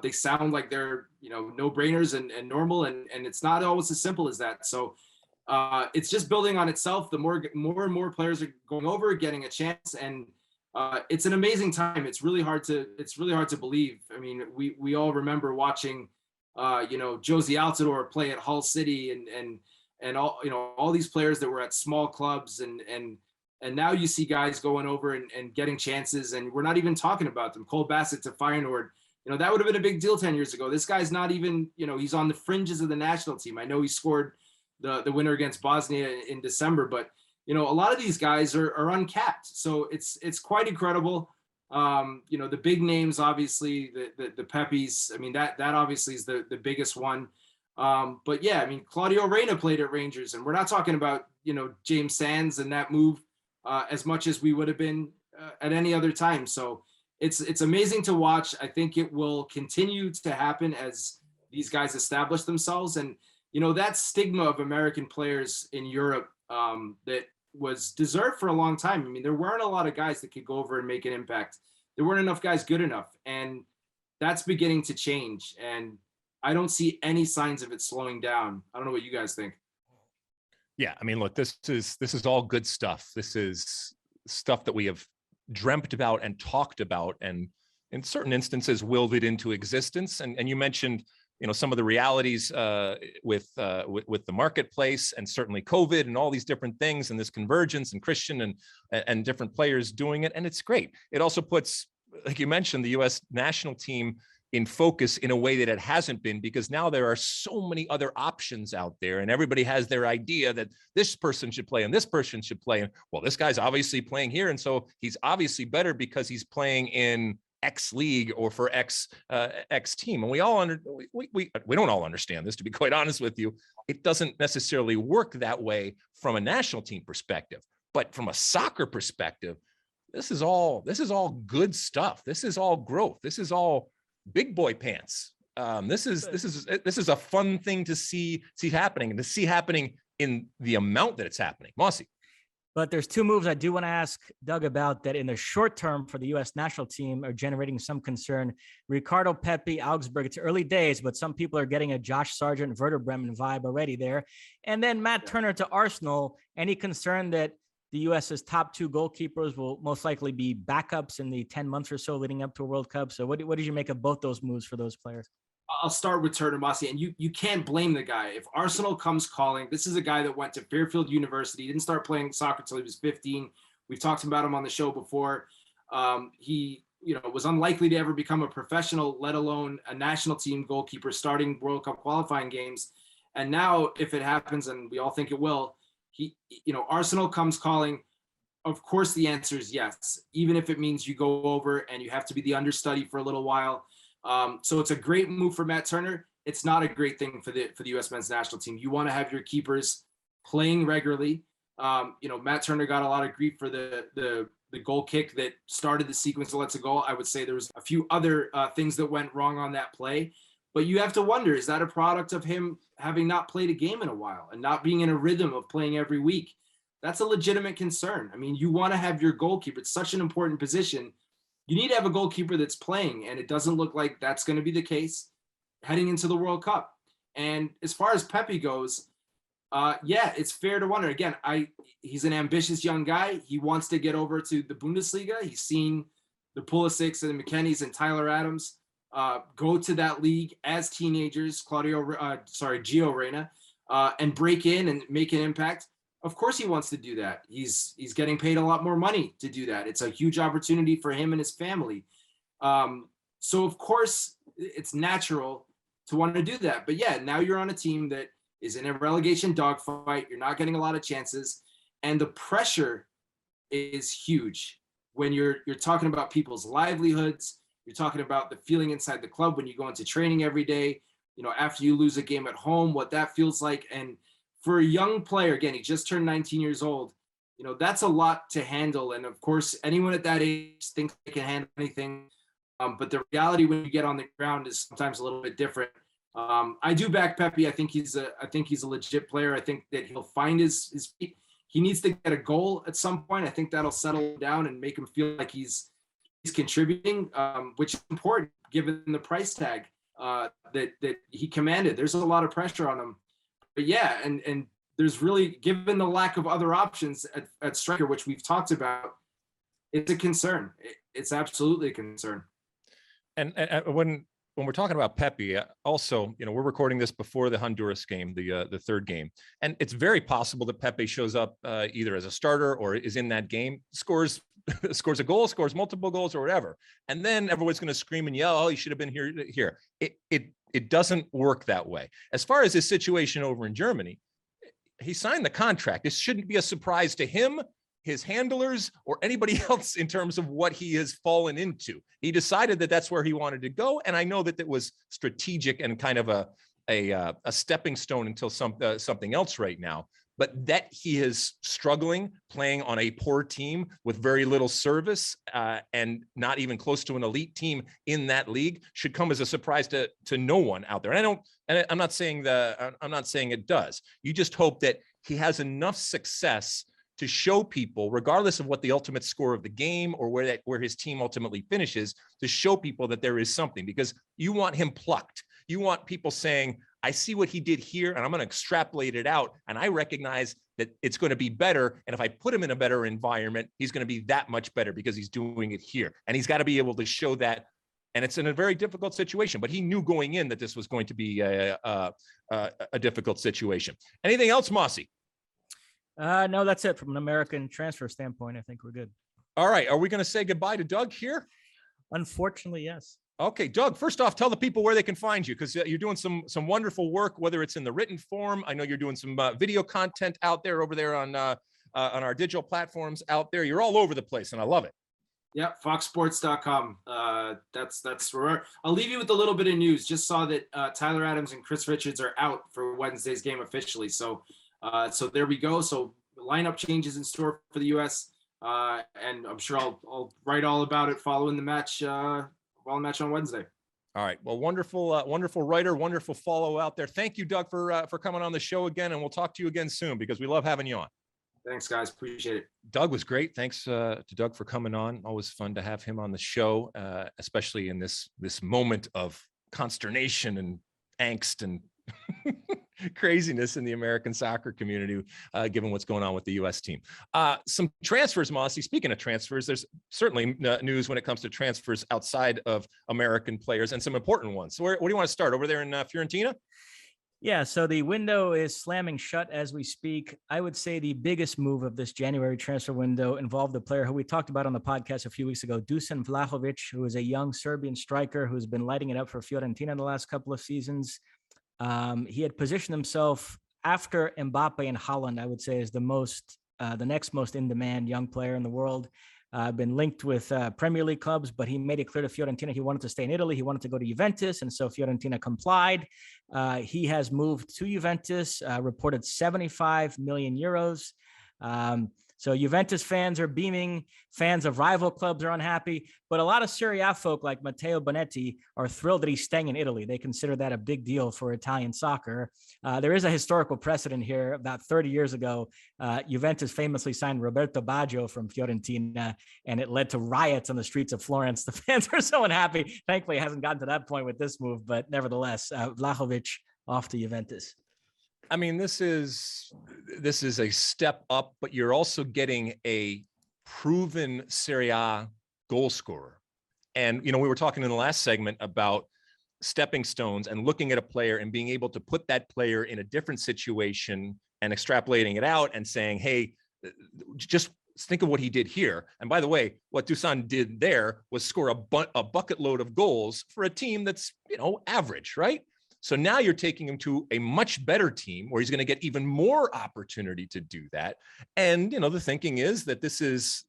they sound like they're no-brainers and normal, and it's not always as simple as that. So it's just building on itself. The more and more players are going over, getting a chance, and it's an amazing time. It's really hard to believe. I mean, we all remember watching Josie Altidore play at Hull City, and all these players that were at small clubs, and now you see guys going over and getting chances, and we're not even talking about them. Cole Bassett to Feyenoord, that would have been a big deal 10 years ago. This guy's not even, he's on the fringes of the national team. I know he scored the winner against Bosnia in December, but a lot of these guys are uncapped. So it's quite incredible. The big names, obviously the Pepis. I mean, that obviously is the biggest one. But yeah, I mean, Claudio Reyna played at Rangers, and we're not talking about James Sands and that move as much as we would have been at any other time. So it's amazing to watch. I think it will continue to happen as these guys establish themselves. And that stigma of American players in Europe that was deserved for a long time. I mean, there weren't a lot of guys that could go over and make an impact. There weren't enough guys good enough, and that's beginning to change. And I don't see any signs of it slowing down. I don't know what you guys think. Yeah, I mean, look, this is all good stuff. This is stuff that we have dreamt about and talked about, and in certain instances willed it into existence. And you mentioned some of the realities with the marketplace, and certainly COVID and all these different things, and this convergence, and Christian and different players doing it. And it's great. It also puts, like you mentioned, the U.S. national team in focus in a way that it hasn't been, because now there are so many other options out there, and everybody has their idea that this person should play and this person should play. And well, this guy's obviously playing here, and so he's obviously better because he's playing in X league or for X team. And we don't all understand this, to be quite honest with you. It doesn't necessarily work that way from a national team perspective, but from a soccer perspective, this is all good stuff. This is all growth. This is all big boy pants. This is a fun thing to see happening, and to see happening in the amount that it's happening. Mosse. But there's two moves I do want to ask Doug about that in the short term for the U.S. national team are generating some concern. Ricardo Pepi, Augsburg, it's early days, but some people are getting a Josh Sargent, Werder Bremen vibe already there. And then Matt Turner to Arsenal. Any concern that the U.S.'s top two goalkeepers will most likely be backups in the 10 months or so leading up to a World Cup? So what did you make of both those moves for those players? I'll start with Turner, Mosse, and you can't blame the guy. If Arsenal comes calling, this is a guy that went to Fairfield University, didn't start playing soccer until he was 15. We've talked about him on the show before. He was unlikely to ever become a professional, let alone a national team goalkeeper starting World Cup qualifying games. And now, if it happens, and we all think it will, Arsenal comes calling, of course the answer is yes, even if it means you go over and you have to be the understudy for a little while. So it's a great move for Matt Turner. It's not a great thing for the U.S. men's national team. You want to have your keepers playing regularly. Matt Turner got a lot of grief for the goal kick that started the sequence of Let's Go. I would say there was a few other things that went wrong on that play. But you have to wonder, is that a product of him having not played a game in a while and not being in a rhythm of playing every week? That's a legitimate concern. I mean, you want to have your goalkeeper. It's such an important position. You need to have a goalkeeper that's playing, and it doesn't look like that's going to be the case heading into the World Cup. And as far as Pepe goes, it's fair to wonder. Again, he's an ambitious young guy. He wants to get over to the Bundesliga. He's seen the Pulisics and the McKennies and Tyler Adams go to that league as teenagers, Gio Reyna, and break in and make an impact. Of course he wants to do that. He's getting paid a lot more money to do that. It's a huge opportunity for him and his family. So of course it's natural to want to do that. But yeah, now you're on a team that is in a relegation dogfight. You're not getting a lot of chances. And the pressure is huge when you're talking about people's livelihoods. You're talking about the feeling inside the club when you go into training every day, after you lose a game at home, what that feels like. And for a young player, again, he just turned 19 years old, that's a lot to handle. And of course, anyone at that age thinks they can handle anything. But the reality when you get on the ground is sometimes a little bit different. I do back Pepe. I think he's a legit player. I think that he'll find his feet. He needs to get a goal at some point. I think that'll settle him down and make him feel like he's contributing, which is important given the price tag that he commanded. There's a lot of pressure on him. But yeah, and there's really, given the lack of other options at striker, which we've talked about, it's a concern. It's absolutely a concern. And when we're talking about Pepe, also, we're recording this before the Honduras game, the third game, and it's very possible that Pepe shows up either as a starter or is in that game, scores a goal, scores multiple goals or whatever, and then everyone's going to scream and yell, "Oh, he should have been here." It doesn't work that way. As far as his situation over in Germany, he signed the contract. This shouldn't be a surprise to him, his handlers, or anybody else in terms of what he has fallen into. He decided that that's where he wanted to go. And I know that it was strategic and kind of a stepping stone until something else right now. But that he is struggling playing on a poor team with very little service and not even close to an elite team in that league should come as a surprise to no one out there. And I'm not saying it does. You just hope that he has enough success to show people, regardless of what the ultimate score of the game or where his team ultimately finishes, to show people that there is something, because you want him plucked. You want people saying, I see what he did here and I'm going to extrapolate it out. And I recognize that it's going to be better. And if I put him in a better environment, he's going to be that much better because he's doing it here. And he's got to be able to show that And it's in a very difficult situation, but he knew going in that this was going to be a difficult situation. Anything else, Mosse? No, that's it. From an American transfer standpoint, I think we're good. All right. Are we going to say goodbye to Doug here? Unfortunately, yes. Okay, Doug, first off, tell the people where they can find you, because you're doing some wonderful work, whether it's in the written form. I know you're doing some video content out there over there on our digital platforms out there. You're all over the place, and I love it. Yeah, foxsports.com. That's where I'll leave you with a little bit of news. Just saw that Tyler Adams and Chris Richards are out for Wednesday's game officially. So there we go. So lineup changes in store for the U.S. And I'm sure I'll write all about it following the match. Match on Wednesday. All right. Well, wonderful writer, wonderful follow out there. Thank you, Doug, for coming on the show again, and we'll talk to you again soon because we love having you on. Thanks, guys. Appreciate it. Doug was great. Thanks to Doug for coming on. Always fun to have him on the show, especially in this moment of consternation and angst and craziness in the American soccer community, given what's going on with the U.S. team. Some transfers, Mosse. Speaking of transfers, there's certainly news when it comes to transfers outside of American players and some important ones. So where do you want to start? Over there in Fiorentina? Yeah, so the window is slamming shut as we speak. I would say the biggest move of this January transfer window involved a player who we talked about on the podcast a few weeks ago, Dusan Vlahović, who is a young Serbian striker who's been lighting it up for Fiorentina in the last couple of seasons. He had positioned himself after Mbappe and Haaland, I would say, is the next most in-demand young player in the world. Been linked with Premier League clubs, but he made it clear to Fiorentina he wanted to stay in Italy. He wanted to go to Juventus, and so Fiorentina complied. He has moved to Juventus, reported 75 million euros. So Juventus fans are beaming, fans of rival clubs are unhappy, but a lot of Serie A folk like Matteo Bonetti are thrilled that he's staying in Italy. They consider that a big deal for Italian soccer. There is a historical precedent here. About 30 years ago, Juventus famously signed Roberto Baggio from Fiorentina, and it led to riots on the streets of Florence. The fans are so unhappy. Thankfully, it hasn't gotten to that point with this move, but nevertheless, Vlahović off to Juventus. I mean, this is a step up, but you're also getting a proven Serie A goal scorer. And, we were talking in the last segment about stepping stones and looking at a player and being able to put that player in a different situation and extrapolating it out and saying, hey, just think of what he did here. And by the way, what Dusan did there was score a bucket load of goals for a team that's, average, right? So now you're taking him to a much better team where he's going to get even more opportunity to do that. And, the thinking is that this is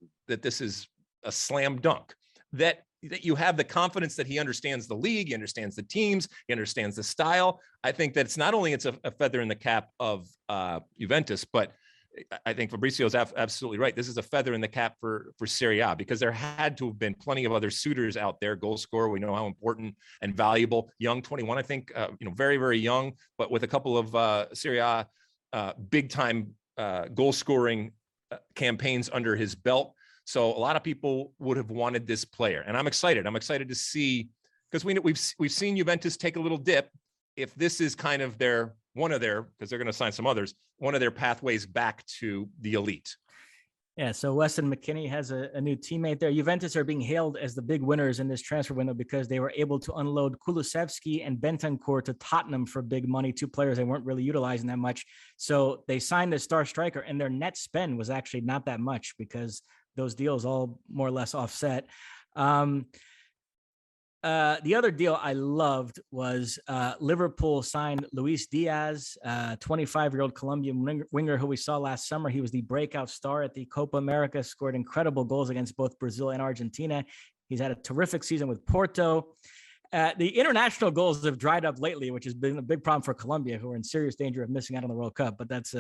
a slam dunk, that you have the confidence that he understands the league, he understands the teams, he understands the style. I think that it's not only a feather in the cap of Juventus, but I think Fabrizio's absolutely right. This is a feather in the cap for Serie A, because there had to have been plenty of other suitors out there. Goal scorer, we know how important and valuable. Young, 21, I think, very, very young, but with a couple of Serie A big time goal scoring campaigns under his belt. So a lot of people would have wanted this player, and I'm excited. I'm excited to see, because we've seen Juventus take a little dip. If this is kind of because they're going to sign some others, one of their pathways back to the elite. Yeah, so Weston McKennie has a new teammate there. Juventus are being hailed as the big winners in this transfer window because they were able to unload Kulusevski and Bentancur to Tottenham for big money, two players they weren't really utilizing that much. So they signed the star striker, and their net spend was actually not that much because those deals all more or less offset. The other deal I loved was Liverpool signed Luis Diaz, 25-year-old Colombian winger who we saw last summer. He was the breakout star at the Copa America, scored incredible goals against both Brazil and Argentina. He's had a terrific season with Porto. The international goals have dried up lately, which has been a big problem for Colombia, who are in serious danger of missing out on the World Cup. But that's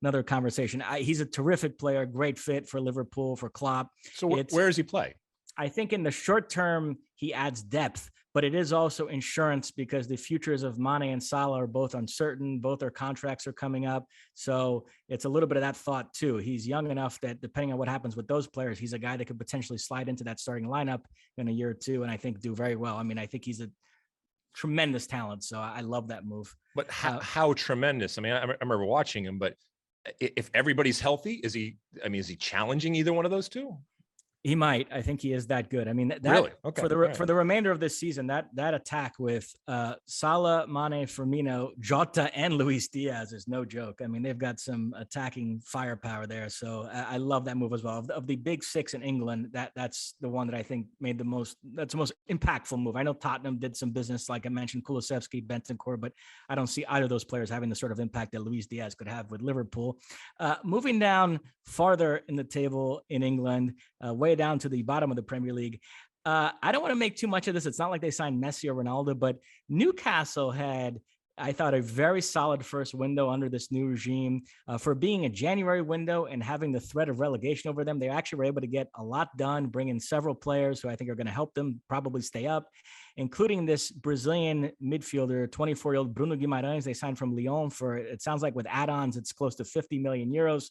another conversation. He's a terrific player, great fit for Liverpool, for Klopp. So where does he play? I think in the short term, he adds depth, but it is also insurance because the futures of Mane and Salah are both uncertain. Both their contracts are coming up. So it's a little bit of that thought too. He's young enough that depending on what happens with those players, he's a guy that could potentially slide into that starting lineup in a year or two, and I think do very well. I mean, I think he's a tremendous talent. So I love that move. But how tremendous? I mean, I remember watching him, but if everybody's healthy, is he challenging either one of those two? He might. I think he is that good. I mean, that Really? Okay. for the remainder of this season, that attack with Salah, Mane, Firmino, Jota, and Luis Diaz is no joke. I mean, they've got some attacking firepower there. So I love that move as well. Of the big six in England, that's the one that I think made the most impactful move. I know Tottenham did some business, like I mentioned, Kulusevski, Bentancur, but I don't see either of those players having the sort of impact that Luis Diaz could have with Liverpool. Moving down farther in the table in England, way down to the bottom of the Premier League. I don't want to make too much of this. It's not like they signed Messi or Ronaldo, but Newcastle had, I thought, a very solid first window under this new regime. For being a January window and having the threat of relegation over them, they actually were able to get a lot done, bring in several players who I think are going to help them probably stay up, including this Brazilian midfielder, 24-year-old Bruno Guimarães. They signed from Lyon for, it sounds like with add-ons, it's close to 50 million euros.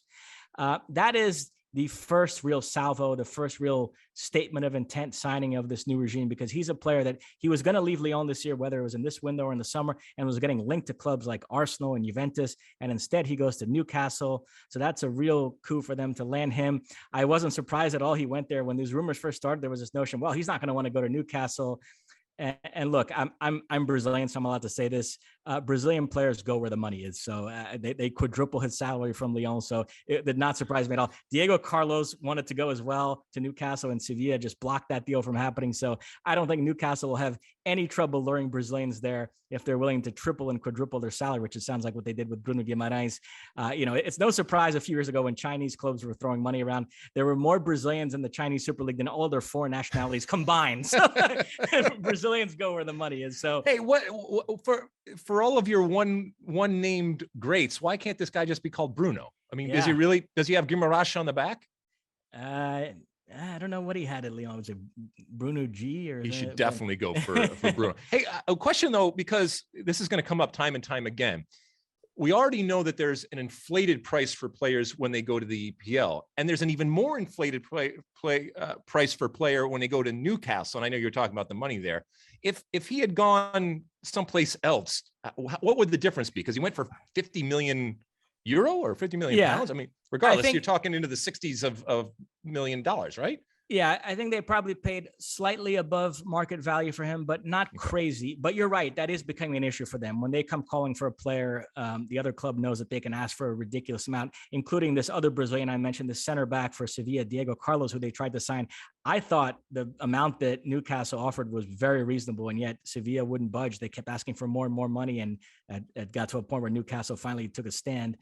That is the first real salvo, the first real statement of intent signing of this new regime, because he's a player that he was going to leave Lyon this year, whether it was in this window or in the summer, and was getting linked to clubs like Arsenal and Juventus. And instead he goes to Newcastle. So that's a real coup for them to land him. I wasn't surprised at all he went there. When these rumors first started, there was this notion, well, he's not going to want to go to Newcastle. And look, I'm Brazilian, so I'm allowed to say this. Brazilian players go where the money is. So they quadruple his salary from Lyon. So it did not surprise me at all. Diego Carlos wanted to go as well to Newcastle, and Sevilla just blocked that deal from happening. So I don't think Newcastle will have any trouble luring Brazilians there if they're willing to triple and quadruple their salary, which it sounds like what they did with Bruno Guimarães. It's no surprise a few years ago when Chinese clubs were throwing money around, there were more Brazilians in the Chinese Super League than all their foreign nationalities combined. So Brazilians go where the money is. So hey, what for all of your one named greats, why can't this guy just be called Bruno? I mean, does he have Guimarães on the back? I don't know what he had at Lyon. Was it Bruno G? Or he should definitely go for Bruno. Hey, a question though, because this is going to come up time and time again. We already know that there's an inflated price for players when they go to the EPL, and there's an even more inflated price for player when they go to Newcastle. And I know you're talking about the money there. If he had gone someplace else, what would the difference be? Because he went for 50 million euro or 50 million pounds. I mean, regardless, you're talking into the 60s of $1 million, right? Yeah, I think they probably paid slightly above market value for him, but not crazy. But you're right. That is becoming an issue for them. When they come calling for a player, the other club knows that they can ask for a ridiculous amount, including this other Brazilian I mentioned, the center back for Sevilla, Diego Carlos, who they tried to sign. I thought the amount that Newcastle offered was very reasonable, and yet Sevilla wouldn't budge. They kept asking for more and more money, and it got to a point where Newcastle finally took a stand.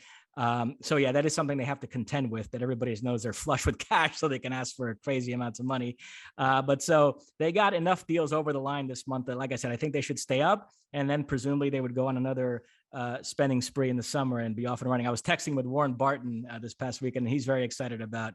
So yeah, that is something they have to contend with, that everybody knows they're flush with cash so they can ask for crazy amounts of money. But so they got enough deals over the line this month that, like I said, I think they should stay up, and then presumably they would go on another spending spree in the summer and be off and running. I was texting with Warren Barton this past weekend, and he's very excited about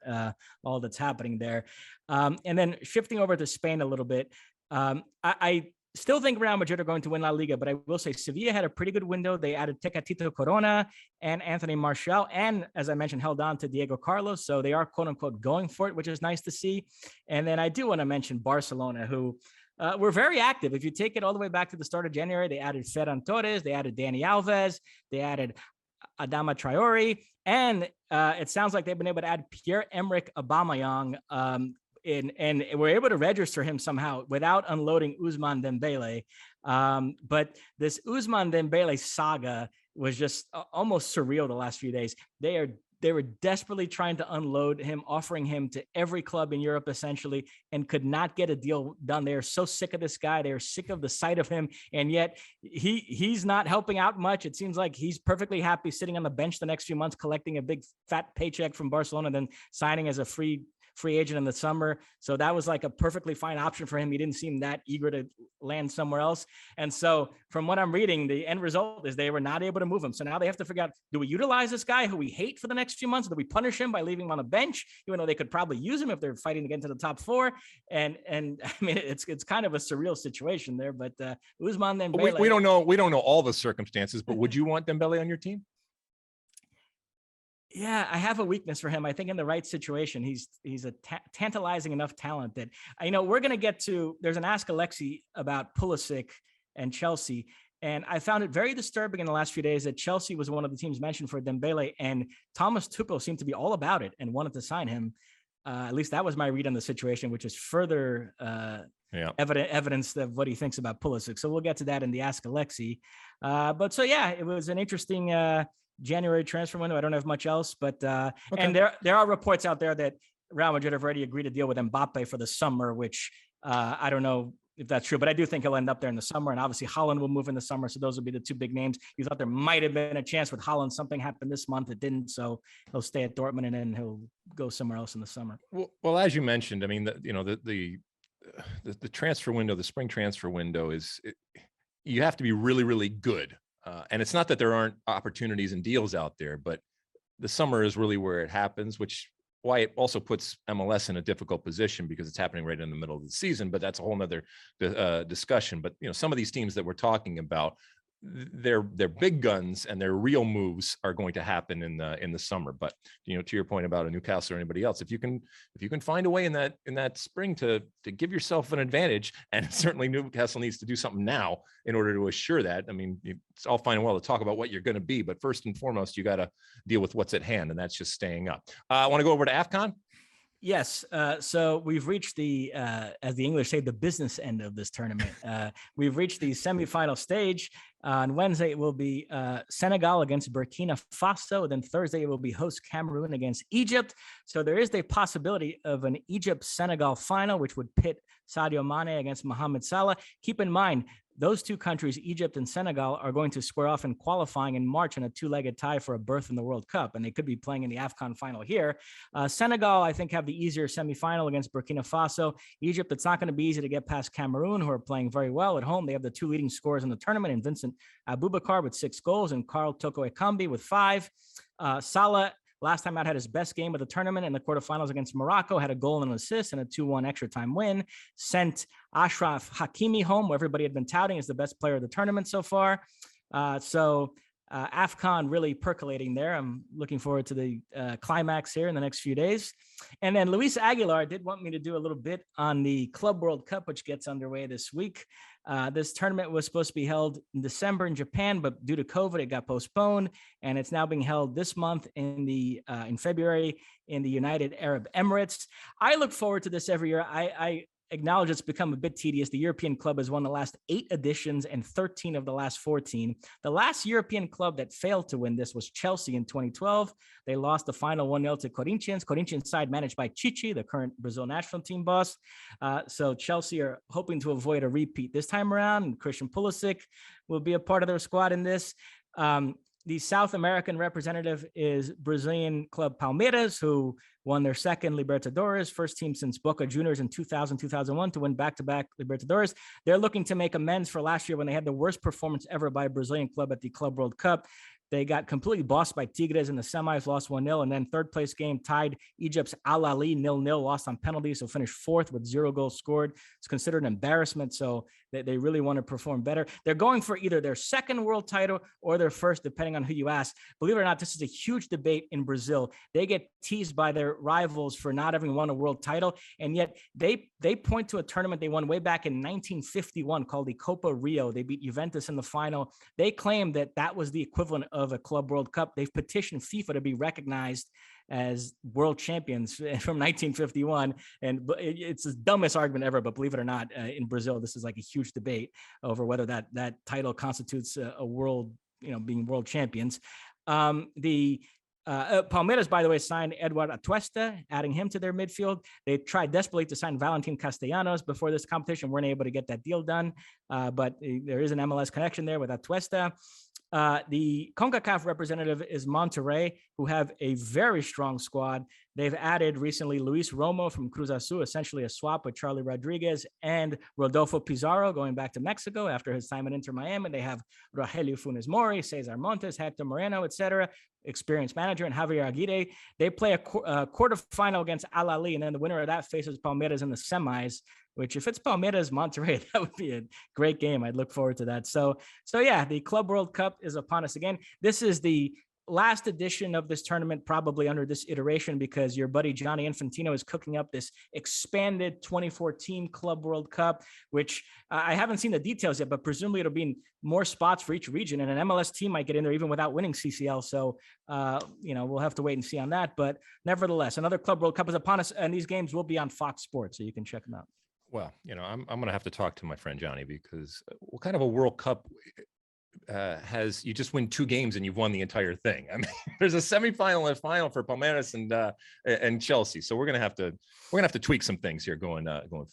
all that's happening there. And then shifting over to Spain a little bit, I still think Real Madrid are going to win La Liga, but I will say Sevilla had a pretty good window. They added Tecatito Corona and Anthony Martial, and as I mentioned, held on to Diego Carlos. So they are, quote unquote, going for it, which is nice to see. And then I do want to mention Barcelona, who were very active. If you take it all the way back to the start of January, they added Ferran Torres, they added Dani Alves, they added Adama Traore, and it sounds like they've been able to add Pierre-Emerick Aubameyang, and we're able to register him somehow without unloading Ousmane Dembele. But this Ousmane Dembele saga was just almost surreal the last few days. They were desperately trying to unload him, offering him to every club in Europe essentially, and could not get a deal done. They are so sick of this guy. They are sick of the sight of him. And yet he's not helping out much. It seems like he's perfectly happy sitting on the bench the next few months, collecting a big fat paycheck from Barcelona, then signing as a free agent in the summer. So that was like a perfectly fine option for him. He didn't seem that eager to land somewhere else. And so from what I'm reading, the end result is they were not able to move him. So now they have to figure out, do we utilize this guy who we hate for the next few months? Do we punish him by leaving him on a bench, even though they could probably use him if they're fighting to get into the top four? And I mean, it's kind of a surreal situation there, but Ousmane Dembele. We don't know all the circumstances, but would you want Dembele on your team? Yeah, I have a weakness for him. I think in the right situation, he's a tantalizing enough talent that, we're going to get to, there's an Ask Alexi about Pulisic and Chelsea. And I found it very disturbing in the last few days that Chelsea was one of the teams mentioned for Dembele, and Thomas Tuchel seemed to be all about it and wanted to sign him. At least that was my read on the situation, which is further evidence of what he thinks about Pulisic. So we'll get to that in the Ask Alexi. But so, yeah, it was an interesting January transfer window. I don't have much else, but and there are reports out there that Real Madrid have already agreed to deal with Mbappe for the summer, which I don't know if that's true, but I do think he'll end up there in the summer. And obviously Haaland will move in the summer. So those will be the two big names. You thought there might have been a chance with Haaland. Something happened this month. It didn't. So he'll stay at Dortmund and then he'll go somewhere else in the summer. Well, as you mentioned, I mean, the transfer window, the spring transfer window you have to be really, really good. And it's not that there aren't opportunities and deals out there, but the summer is really where it happens, which why it also puts MLS in a difficult position because it's happening right in the middle of the season, but that's a whole nother discussion. But, some of these teams that we're talking about, their big guns and their real moves are going to happen in the summer. But, to your point about a Newcastle or anybody else, if you can find a way in that spring to give yourself an advantage, and certainly Newcastle needs to do something now in order to assure that. I mean, it's all fine and well to talk about what you're going to be, but first and foremost, you got to deal with what's at hand, and that's just staying up. I want to go over to AFCON. Yes. So we've reached the, as the English say, the business end of this tournament. We've reached the semifinal stage. On Wednesday, it will be Senegal against Burkina Faso. Then Thursday, it will be host Cameroon against Egypt. So there is the possibility of an Egypt-Senegal final, which would pit Sadio Mane against Mohamed Salah. Keep in mind, those two countries, Egypt and Senegal, are going to square off in qualifying in March in a two-legged tie for a berth in the World Cup, and they could be playing in the AFCON final here. Senegal, I think, have the easier semifinal against Burkina Faso. Egypt, it's not going to be easy to get past Cameroon, who are playing very well at home. They have the two leading scorers in the tournament, and Vincent Aboubakar with 6 goals and Karl Toko Ekambi with 5. Salah, last time out, had his best game of the tournament in the quarterfinals against Morocco, had a goal and an assist and a 2-1 extra time win, sent Ashraf Hakimi home, who everybody had been touting as the best player of the tournament so far. AFCON really percolating there. I'm looking forward to the climax here in the next few days. And then Luis Aguilar did want me to do a little bit on the Club World Cup, which gets underway this week. This tournament was supposed to be held in December in Japan, but due to COVID, it got postponed, and it's now being held this month in February in the United Arab Emirates. I look forward to this every year. I acknowledge it's become a bit tedious. The European club has won the last 8 editions and 13 of the last 14. The last European club that failed to win this was Chelsea in 2012. They lost the final 1-0 to Corinthians. Corinthians side managed by Chichi, the current Brazil national team boss. So Chelsea are hoping to avoid a repeat this time around, and Christian Pulisic will be a part of their squad in this. The South American representative is Brazilian club Palmeiras, who won their second Libertadores, first team since Boca Juniors in 2000-2001 to win back-to-back Libertadores. They're looking to make amends for last year when they had the worst performance ever by a Brazilian club at the Club World Cup. They got completely bossed by Tigres in the semis, lost 1-0, and then third place game tied Egypt's Al Ahly 0-0, lost on penalties, so finished 4th with 0 goals scored. It's considered an embarrassment, so they really want to perform better. They're going for either their second world title or their first, depending on who you ask. Believe it or not, this is a huge debate in Brazil. They get teased by their rivals for not having won a world title, and yet they point to a tournament they won way back in 1951 called the Copa Rio. They beat Juventus in the final. They claim that was the equivalent of a Club World Cup. They've petitioned FIFA to be recognized as world champions from 1951. And it's the dumbest argument ever, but believe it or not, in Brazil, this is like a huge debate over whether that title constitutes a world, being world champions. Palmeiras, by the way, signed Eduardo Atuesta, adding him to their midfield. They tried desperately to sign Valentin Castellanos before this competition, weren't able to get that deal done, but there is an MLS connection there with Atuesta. The CONCACAF representative is Monterrey, who have a very strong squad. They've added recently Luis Romo from Cruz Azul, essentially a swap with Charlie Rodriguez, and Rodolfo Pizarro going back to Mexico after his time at Inter Miami. They have Rogelio Funes Mori, Cesar Montes, Hector Moreno, etc., experienced manager, and Javier Aguirre. They play a quarterfinal against Al Ahly, and then the winner of that faces Palmeiras in the semis, which if it's Palmeiras, Monterrey, that would be a great game. I'd look forward to that. So yeah, the Club World Cup is upon us again. This is the last edition of this tournament, probably under this iteration, because your buddy Johnny Infantino is cooking up this expanded 24-team Club World Cup, which I haven't seen the details yet, but presumably it'll be in more spots for each region, and an MLS team might get in there even without winning CCL. So, we'll have to wait and see on that. But nevertheless, another Club World Cup is upon us, and these games will be on Fox Sports, so you can check them out. Well, I'm going to have to talk to my friend Johnny, because what kind of a World Cup has you just win 2 games and you've won the entire thing? I mean, there's a semifinal and a final for Palmeiras and Chelsea, so we're gonna have to tweak some things here going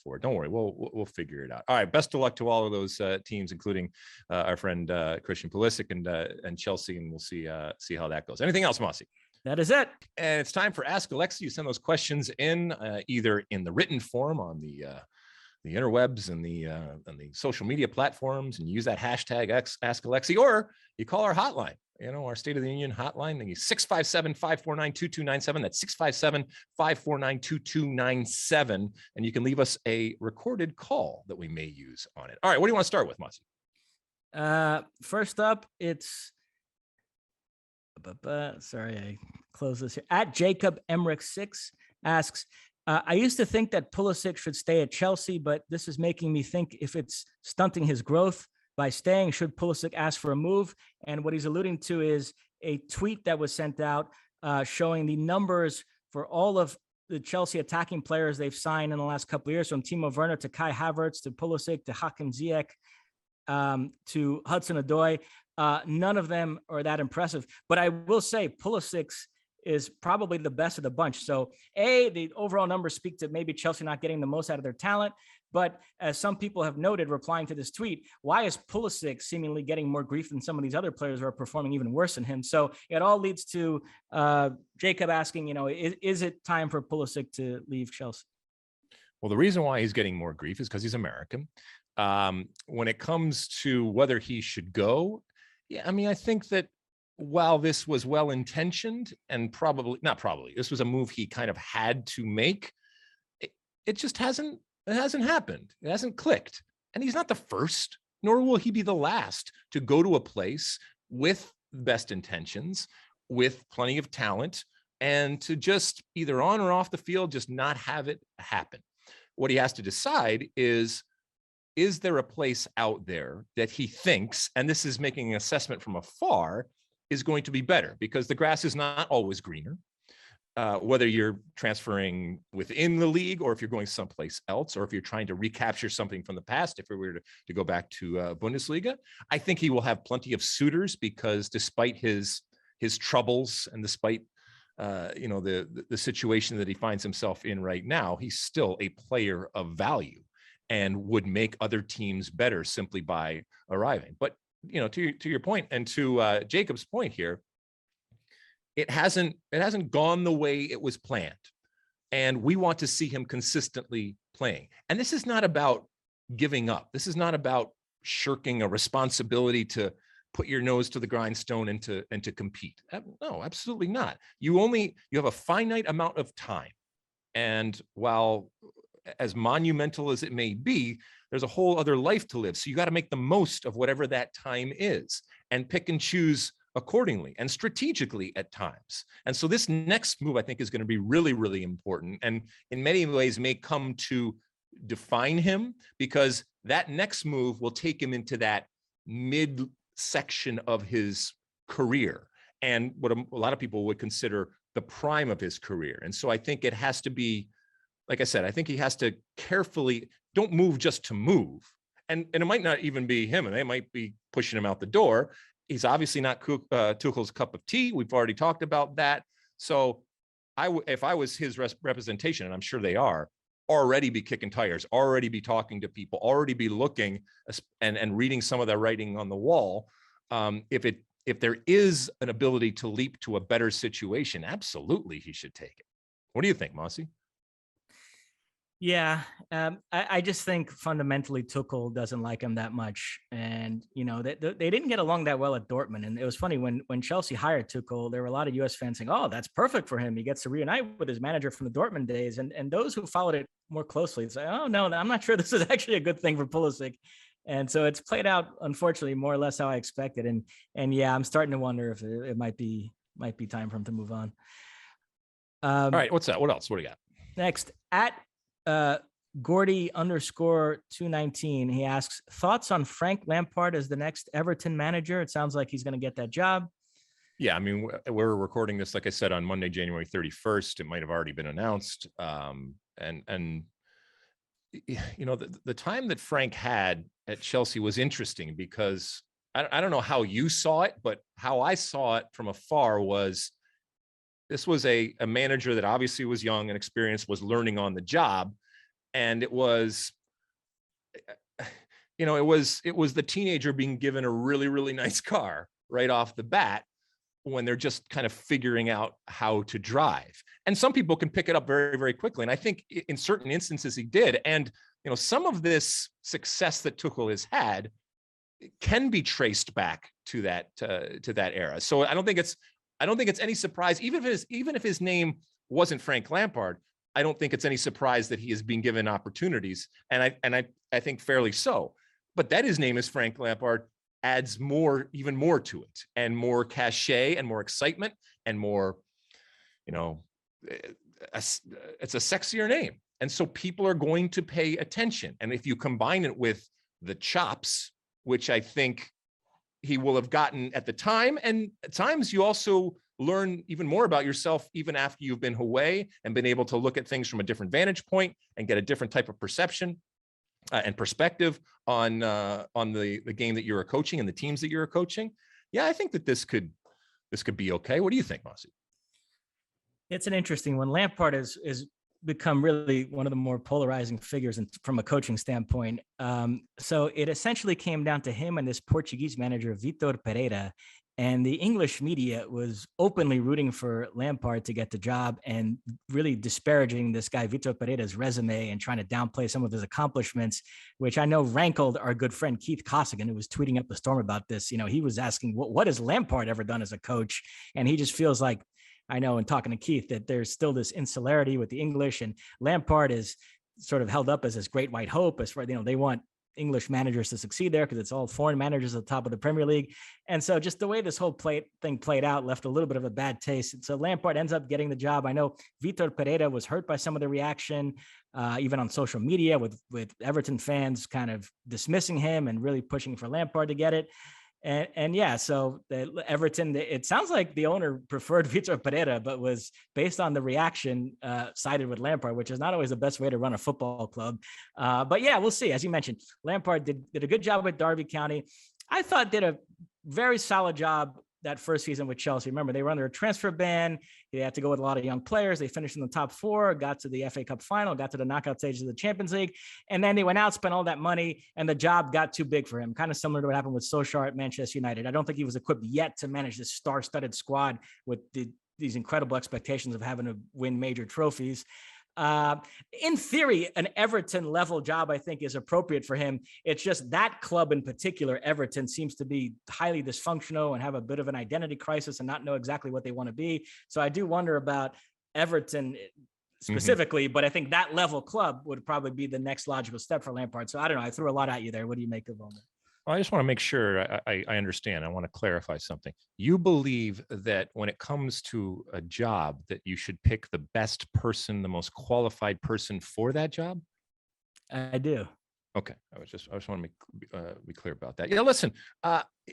forward. Don't worry, we'll figure it out. All right, best of luck to all of those teams, including our friend Christian Pulisic and Chelsea, and we'll see how that goes. Anything else, Mosse? That is it. And it's time for Ask Alexi. You send those questions in either in the written form on the interwebs and the social media platforms, and use that hashtag Ask Alexi, or you call our hotline, our State of the Union hotline, 657-549-2297. That's 657-549-2297. And you can leave us a recorded call that we may use on it. All right. What do you want to start with, Mosse? First up, it's, sorry, I closed this here. At Jacob Emmerich 6 asks, I used to think that Pulisic should stay at Chelsea, but this is making me think if it's stunting his growth by staying, should Pulisic ask for a move? And what he's alluding to is a tweet that was sent out showing the numbers for all of the Chelsea attacking players they've signed in the last couple of years, from Timo Werner to Kai Havertz to Pulisic to Hakim Ziyech to Hudson-Odoi. None of them are that impressive. But I will say Pulisic's is probably the best of the bunch. So the overall numbers speak to maybe Chelsea not getting the most out of their talent. But as some people have noted, replying to this tweet, why is Pulisic seemingly getting more grief than some of these other players who are performing even worse than him? So it all leads to Jacob asking, is it time for Pulisic to leave Chelsea? Well, the reason why he's getting more grief is because he's American. When it comes to whether he should go, I think that while this was well-intentioned and this was a move he kind of had to make, it just hasn't happened. It hasn't clicked. And he's not the first, nor will he be the last to go to a place with best intentions, with plenty of talent, and to just either on or off the field, just not have it happen. What he has to decide is there a place out there that he thinks, and this is making an assessment from afar, is going to be better, because the grass is not always greener, whether you're transferring within the league or if you're going someplace else, or if you're trying to recapture something from the past. If we were to go back to Bundesliga, I think he will have plenty of suitors, because despite his troubles and despite the situation that he finds himself in right now, he's still a player of value and would make other teams better simply by arriving. But to your point, and to Jacob's point here, it hasn't gone the way it was planned, and we want to see him consistently playing. And this is not about giving up. This is not about shirking a responsibility to put your nose to the grindstone and to compete. No, absolutely not. You have a finite amount of time, and while as monumental as it may be, there's a whole other life to live. So you got to make the most of whatever that time is, and pick and choose accordingly and strategically at times. And so this next move, I think, is going to be really, really important, and in many ways may come to define him, because that next move will take him into that mid section of his career, and what a lot of people would consider the prime of his career. And so I think it has to be, like I said, I think he has to carefully, don't move just to move. And it might not even be him, and they might be pushing him out the door. He's obviously not Tuchel's cup of tea. We've already talked about that. So if I was his representation, and I'm sure they are, already be kicking tires, already be talking to people, already be looking and reading some of the writing on the wall. If there is an ability to leap to a better situation, absolutely he should take it. What do you think, Mosse? Yeah, I just think fundamentally Tuchel doesn't like him that much, and they didn't get along that well at Dortmund. And it was funny when Chelsea hired Tuchel, there were a lot of U.S. fans saying, "Oh, that's perfect for him. He gets to reunite with his manager from the Dortmund days." And those who followed it more closely say, "Oh no, I'm not sure this is actually a good thing for Pulisic." And so it's played out, unfortunately, more or less how I expected. And yeah, I'm starting to wonder if it might be might be time for him to move on. All right, what's that? What else? What do you got? Next, at Gordy_219, he asks, thoughts on Frank Lampard as the next Everton manager? It sounds like he's going to get that job. Yeah, I mean, we're recording this, like I said, on Monday, January 31st. It might have already been announced. And you know, the time that Frank had at Chelsea was interesting because I don't know how you saw it, but how I saw it from afar was this was a manager that obviously was young and experienced, was learning on the job. And it was, you know, it was the teenager being given a really, really nice car right off the bat when they're just kind of figuring out how to drive. And some people can pick it up very, very quickly. And I think in certain instances he did. And, you know, some of this success that Tuchel has had can be traced back to that era. So I don't think it's any surprise, even if his name wasn't Frank Lampard, I don't think it's any surprise that he is being given opportunities. And I think fairly so. But that his name is Frank Lampard adds even more to it, and more cachet and more excitement and more, you know, it's a sexier name. And so people are going to pay attention. And if you combine it with the chops, which I think he will have gotten at the time, and at times you also learn even more about yourself, even after you've been away and been able to look at things from a different vantage point and get a different type of perception and perspective on the game that you're coaching and the teams that you're coaching. Yeah, I think that this could be okay. What do you think, Mosse? It's an interesting one. Lampard is become really one of the more polarizing figures from a coaching standpoint. So it essentially came down to him and this Portuguese manager, Vitor Pereira. And the English media was openly rooting for Lampard to get the job and really disparaging this guy, Vitor Pereira's resume, and trying to downplay some of his accomplishments, which I know rankled our good friend Keith Costigan, who was tweeting up a storm about this. You know, he was asking, what has Lampard ever done as a coach? And he just feels like, I know in talking to Keith, that there's still this insularity with the English, and Lampard is sort of held up as this great white hope, as far, you know, they want English managers to succeed there because it's all foreign managers at the top of the Premier League. And so just the way this whole thing played out left a little bit of a bad taste. And so Lampard ends up getting the job. I know Vitor Pereira was hurt by some of the reaction, even on social media, with Everton fans kind of dismissing him and really pushing for Lampard to get it. And yeah, so Everton, it sounds like the owner preferred Vitor Pereira, but was based on the reaction sided with Lampard, which is not always the best way to run a football club. But yeah, we'll see. As you mentioned, Lampard did a good job with Derby County. I thought did a very solid job that first season with Chelsea. Remember, they were under a transfer ban. They had to go with a lot of young players. They finished in the top four, got to the FA Cup final, got to the knockout stages of the Champions League. And then they went out, spent all that money, and the job got too big for him. Kind of similar to what happened with Solskjaer at Manchester United. I don't think he was equipped yet to manage this star-studded squad with these incredible expectations of having to win major trophies. In theory, an Everton level job, I think, is appropriate for him. It's just that club in particular, Everton, seems to be highly dysfunctional and have a bit of an identity crisis and not know exactly what they want to be. So I do wonder about Everton specifically, but I think that level club would probably be the next logical step for Lampard. So I don't know. I threw a lot at you there. What do you make of all that? Well, I just want to make sure I understand. I want to clarify something. You believe that when it comes to a job, that you should pick the best person, the most qualified person for that job? I do. Okay. I just want to be clear about that. Yeah, listen,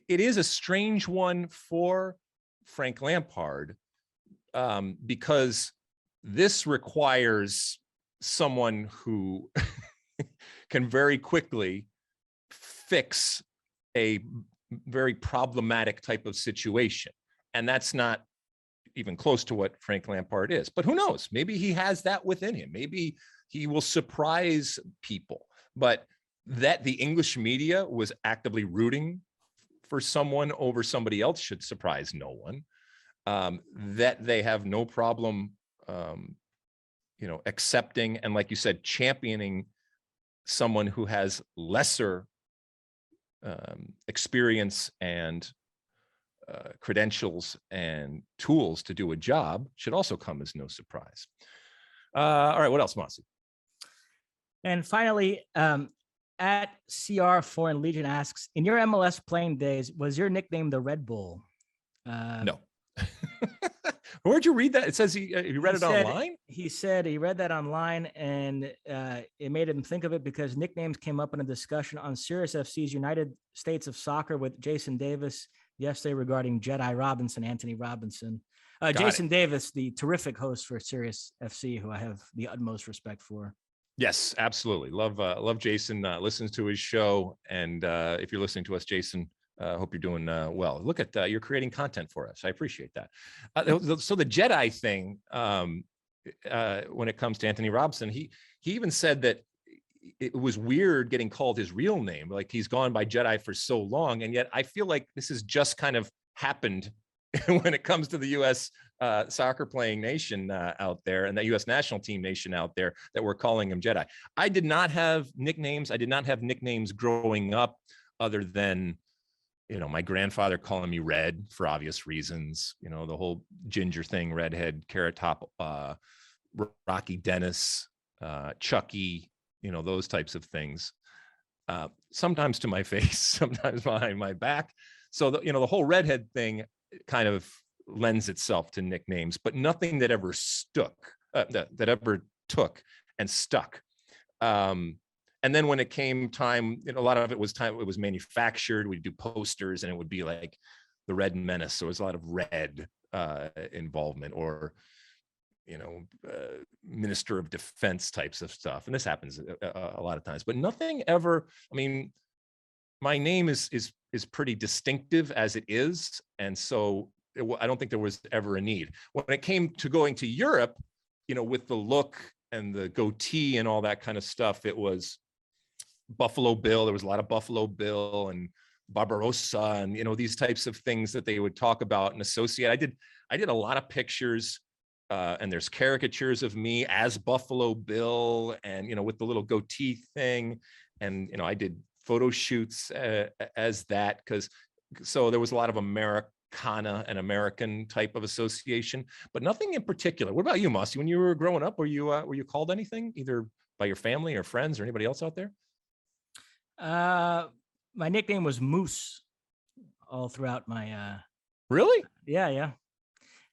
it is a strange one for Frank Lampard because this requires someone who can very quickly fix a very problematic type of situation. And that's not even close to what Frank Lampard is. But who knows? Maybe he has that within him. Maybe he will surprise people. But that the English media was actively rooting for someone over somebody else should surprise no one. That they have no problem, accepting and, like you said, championing someone who has lesser experience and credentials and tools to do a job should also come as no surprise. All right, what else, Mosse? And finally, at CR Foreign Legion asks, in your MLS playing days, was your nickname the Red Bull? No. Where'd you read that? It says he read it online. He said he read that online, and it made him think of it because nicknames came up in a discussion on Sirius FC's United States of Soccer with Jason Davis yesterday regarding Jedi Robinson, Anthony Robinson. Jason Davis, the terrific host for Sirius FC, who I have the utmost respect for. Yes, absolutely. Love Jason. Listens to his show, and if you're listening to us, Jason, hope you're doing well. Look at you're creating content for us. I appreciate that. So the Jedi thing, when it comes to Anthony Robinson, he even said that it was weird getting called his real name. Like, he's gone by Jedi for so long, and yet I feel like this has just kind of happened when it comes to the U.S. Soccer playing nation out there, and the U.S. national team nation out there, that we're calling him Jedi. I did not have nicknames. I did not have nicknames growing up, other than, my grandfather calling me Red for obvious reasons. The whole ginger thing, redhead, carrot top, Rocky Dennis, Chucky, those types of things. Sometimes to my face, sometimes behind my back. So the whole redhead thing kind of lends itself to nicknames, but nothing that ever stuck, that ever took and stuck. And then when it came time, a lot of it was manufactured. We'd do posters, and it would be like the Red Menace. So it was a lot of red involvement, or Minister of Defense types of stuff. And this happens a lot of times, but nothing ever. I mean, my name is pretty distinctive as it is, and so I don't think there was ever a need. When it came to going to Europe, with the look and the goatee and all that kind of stuff, it was Buffalo Bill. There was a lot of Buffalo Bill and Barbarossa, and these types of things that they would talk about and associate. I did a lot of pictures, and there's caricatures of me as Buffalo Bill, and with the little goatee thing, and I did photo shoots as that, so there was a lot of Americana and American type of association, but nothing in particular. What about you, Mosse? When you were growing up, were you called anything, either by your family or friends or anybody else out there? My nickname was Moose all throughout my Really? Yeah.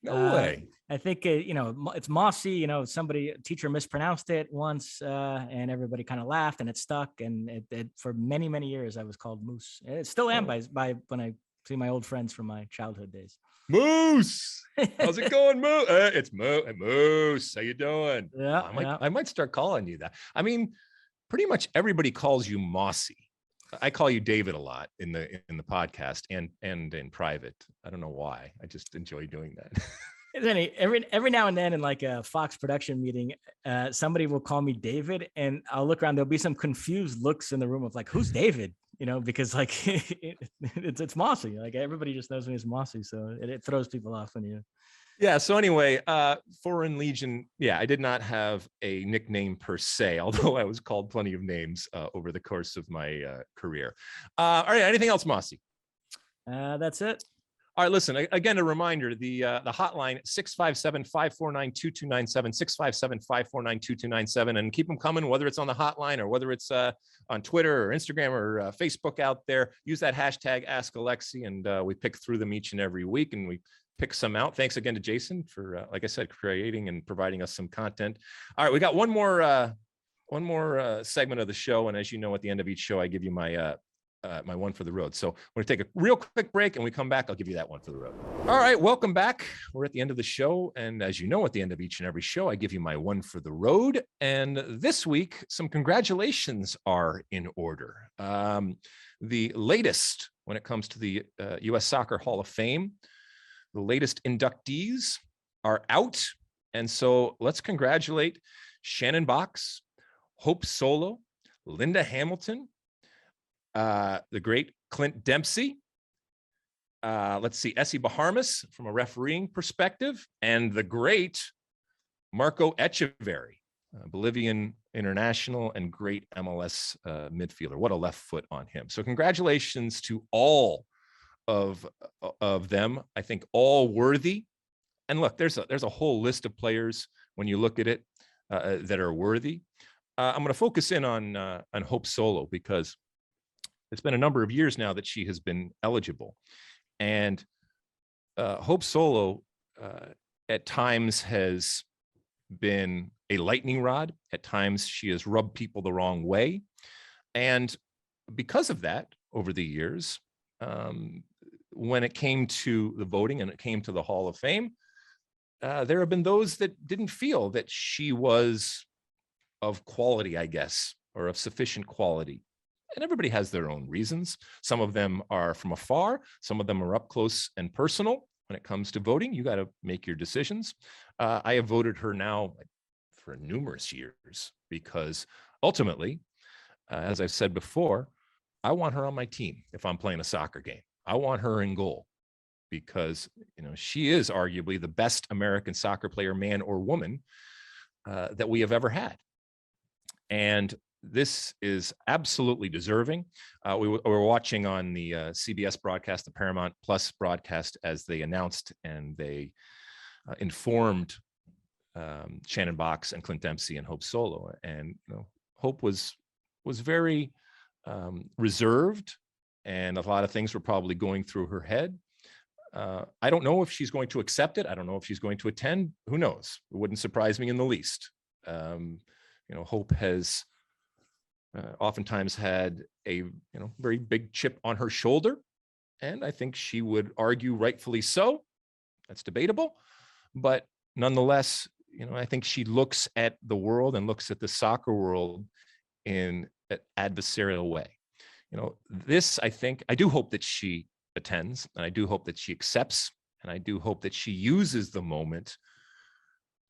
No way. I think it's Mosse. A teacher mispronounced it once, and everybody kind of laughed, and it stuck. And it for many years I was called Moose. It still am by when I see my old friends from my childhood days. Moose, how's it going, Moose? It's Moose. How you doing? Yeah, I might start calling you that. I mean, pretty much everybody calls you Mosse. I call you David a lot in the podcast and in private. I don't know why. I just enjoy doing that. Every now and then in like a Fox production meeting, somebody will call me David, and I'll look around. There'll be some confused looks in the room of like, who's David? Because like it's Mosse. Like, everybody just knows me as Mosse, so it throws people off when you. Yeah. So anyway, Foreign Legion. Yeah, I did not have a nickname per se, although I was called plenty of names over the course of my career. All right. Anything else, Mosse? That's it. All right, listen, again, a reminder, the hotline, 657-549-2297, 657-549-2297, and keep them coming, whether it's on the hotline or whether it's on Twitter or Instagram or Facebook out there. Use that hashtag Ask Alexi, and we pick through them each and every week, and we pick some out. Thanks again to Jason for, like I said, creating and providing us some content. All right, we got one more segment of the show, and as you know, at the end of each show, I give you my my one for the road. So we're going to take a real quick break, and we come back, I'll give you that one for the road. All right, welcome back. We're at the end of the show. And as you know, at the end of each and every show, I give you my one for the road. And this week, some congratulations are in order. The latest when it comes to the U.S. Soccer Hall of Fame, the latest inductees are out. And so let's congratulate Shannon Boxx, Hope Solo, Linda Hamilton, the great Clint Dempsey. Let's see, Essie Baharmas from a refereeing perspective, and the great Marco Echeverri, Bolivian international and great MLS midfielder. What a left foot on him. So congratulations to all of them. I think all worthy. And look, there's a whole list of players when you look at it that are worthy. I'm going to focus in on Hope Solo, because it's been a number of years now that she has been eligible. And Hope Solo at times has been a lightning rod. At times she has rubbed people the wrong way. And because of that, over the years, when it came to the voting and it came to the Hall of Fame, there have been those that didn't feel that she was of quality, I guess, or of sufficient quality. And everybody has their own reasons. Some of them are from afar. Some of them are up close and personal. When it comes to voting, you got to make your decisions. I have voted her now for numerous years because ultimately, as I've said before, I want her on my team if I'm playing a soccer game. I want her in goal because, you know, she is arguably the best American soccer player, man or woman, that we have ever had. And this is absolutely deserving. We were watching on the CBS broadcast, the Paramount Plus broadcast, as they announced and they informed Shannon Boxx and Clint Dempsey and Hope Solo. And you know, Hope was very reserved, and a lot of things were probably going through her head. I don't know if she's going to accept it. I don't know if she's going to attend. Who knows? It wouldn't surprise me in the least. You know, Hope has oftentimes had a very big chip on her shoulder, and I think she would argue rightfully so. That's debatable, but nonetheless, you know, I think she looks at the world and looks at the soccer world in an adversarial way. You know, this, I do hope that she attends, and I do hope that she accepts, and I do hope that she uses the moment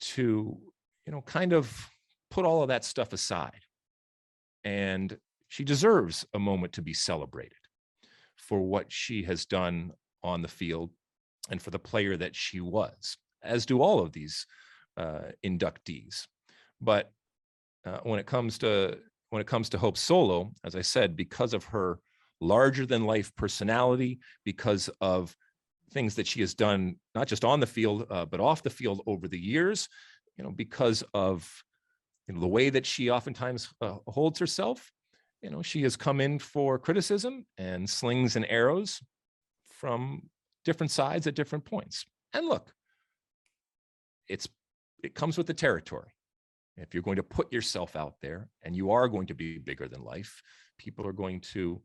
to, you know, kind of put all of that stuff aside. And she deserves a moment to be celebrated for what she has done on the field and for the player that she was, as do all of these inductees. But when it comes to Hope Solo, as I said, because of her larger than life personality, because of things that she has done, not just on the field, but off the field over the years, you know, because of the way that she oftentimes holds herself, you know, she has come in for criticism and slings and arrows from different sides at different points. And look, it comes with the territory. If you're going to put yourself out there and you are going to be bigger than life, people are going to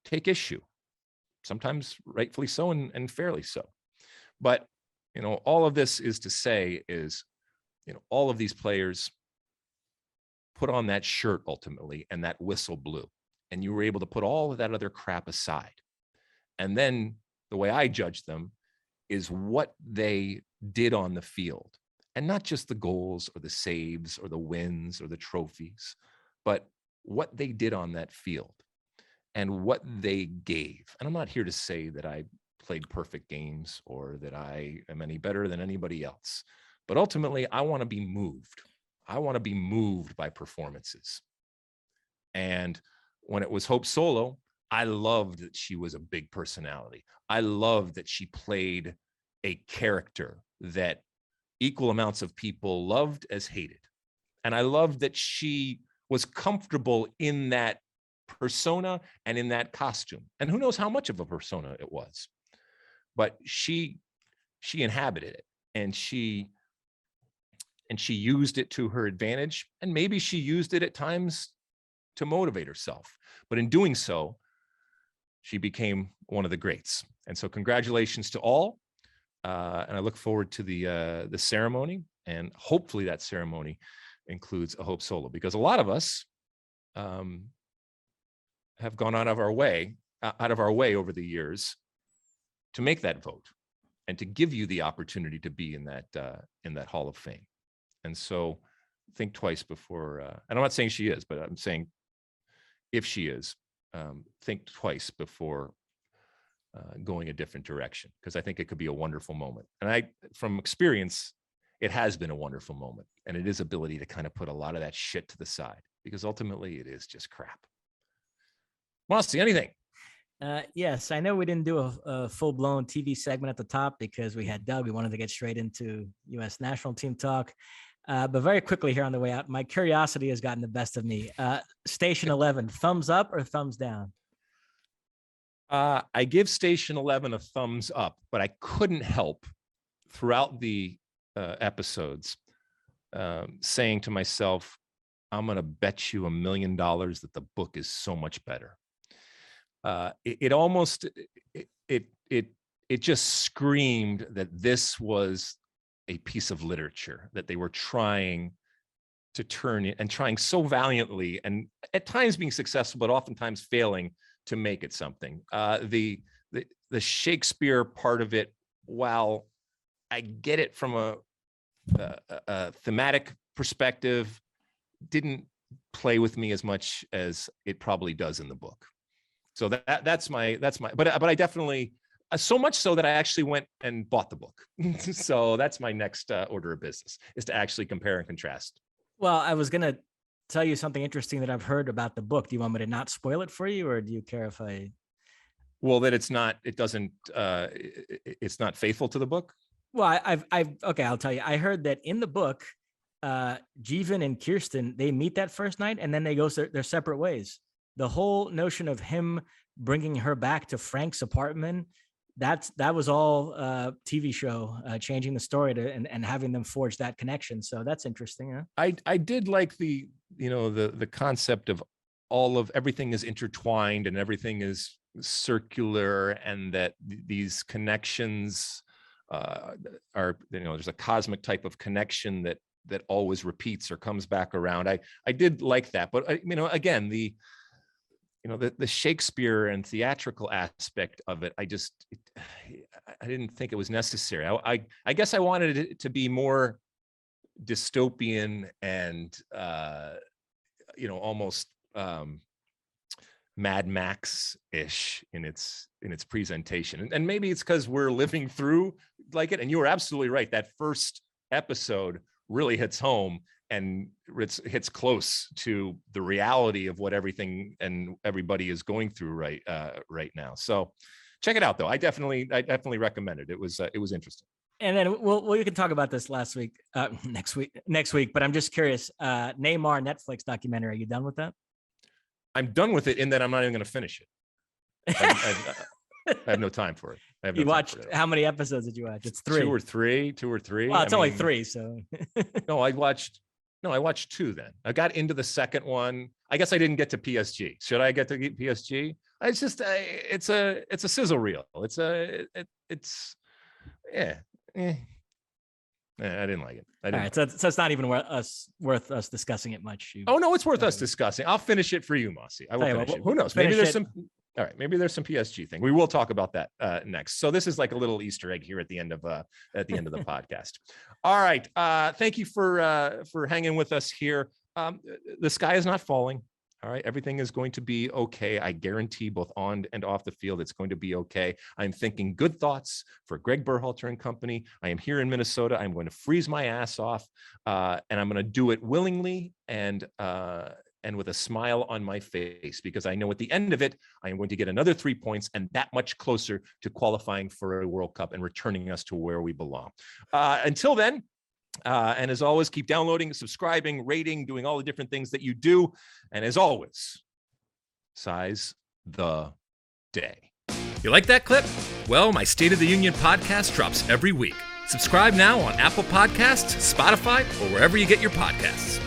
take issue, sometimes rightfully so and fairly so. But, you know, all of this is to say is, you know, all of these players put on that shirt ultimately, and that whistle blew, and you were able to put all of that other crap aside. And then the way I judge them is what they did on the field, and not just the goals or the saves or the wins or the trophies, but what they did on that field and what they gave. And I'm not here to say that I played perfect games or that I am any better than anybody else, but ultimately I want to be moved. I want to be moved by performances. And when it was Hope Solo, I loved that she was a big personality. I loved that she played a character that equal amounts of people loved as hated. And I loved that she was comfortable in that persona and in that costume. And who knows how much of a persona it was. But she inhabited it, and she used it to her advantage, and maybe she used it at times to motivate herself. But in doing so, she became one of the greats. And so congratulations to all. And I look forward to the ceremony, and hopefully that ceremony includes a Hope Solo, because a lot of us have gone out of our way over the years to make that vote and to give you the opportunity to be in that Hall of Fame. And so think twice before, and I'm not saying she is, but I'm saying if she is, think twice before going a different direction, because I think it could be a wonderful moment. And from experience, it has been a wonderful moment, and it is ability to kind of put a lot of that shit to the side, because ultimately it is just crap. Mosse, anything? Yes, I know we didn't do a full-blown TV segment at the top because we had Doug. We wanted to get straight into U.S. national team talk. But very quickly here on the way out, my curiosity has gotten the best of me. Station 11, thumbs up or thumbs down? I give Station 11 a thumbs up, but I couldn't help throughout the episodes saying to myself, I'm going to bet you $1 million that the book is so much better. It just screamed that this was a piece of literature that they were trying to turn it and trying so valiantly, and at times being successful, but oftentimes failing to make it something. The Shakespeare part of it, while I get it from a thematic perspective, didn't play with me as much as it probably does in the book. So that's my, but I definitely, so much so that I actually went and bought the book. So that's my next order of business, is to actually compare and contrast. Well, I was going to tell you something interesting that I've heard about the book. Do you want me to not spoil it for you, or do you care if I? Well, that it's not faithful to the book. Well, okay, I'll tell you. I heard that in the book, Jeevan and Kirsten, they meet that first night and then they go their separate ways. The whole notion of him bringing her back to Frank's apartment, that was all TV show, changing the story and having them forge that connection. So that's interesting. Huh? I did like the concept of everything is intertwined and everything is circular, and that these connections are, there's a cosmic type of connection that always repeats or comes back around. I did like that, but again, the Shakespeare and theatrical aspect of it, I didn't think it was necessary. I guess I wanted it to be more dystopian and almost Mad Max-ish in its presentation, and maybe it's because we're living through like it. And you were absolutely right. That first episode really hits home and hits close to the reality of what everything and everybody is going through right now. So check it out, though. I definitely recommend it. It was interesting. And then you can talk about this next week. But I'm just curious. Neymar Netflix documentary. Are you done with that? I'm done with it in that I'm not even going to finish it. I have no time for it. You watched, how many episodes did you watch? It's 3. Two or three. Well, it's only 3, so. No, I watched 2 then. I got into the second one. I guess I didn't get to PSG. Should I get to PSG? It's just, it's a sizzle reel. I didn't like it. All right, so it's not even worth us discussing it much. Oh no, it's worth us discussing. I'll finish it for you, Mosse. I will finish it. Who knows? Maybe there's some. All right, maybe there's some PSG thing. We will talk about that next. So this is like a little Easter egg here at the end of the podcast. All right, thank you for hanging with us here. The sky is not falling. All right, everything is going to be okay. I guarantee, both on and off the field, it's going to be okay. I'm thinking good thoughts for Greg Berhalter and company. I am here in Minnesota. I'm going to freeze my ass off, and I'm going to do it willingly and with a smile on my face, because I know at the end of it, I am going to get another 3 points and that much closer to qualifying for a World Cup and returning us to where we belong. Until then, and as always, keep downloading, subscribing, rating, doing all the different things that you do. And as always, size the day. You like that clip? Well, my State of the Union podcast drops every week. Subscribe now on Apple Podcasts, Spotify, or wherever you get your podcasts.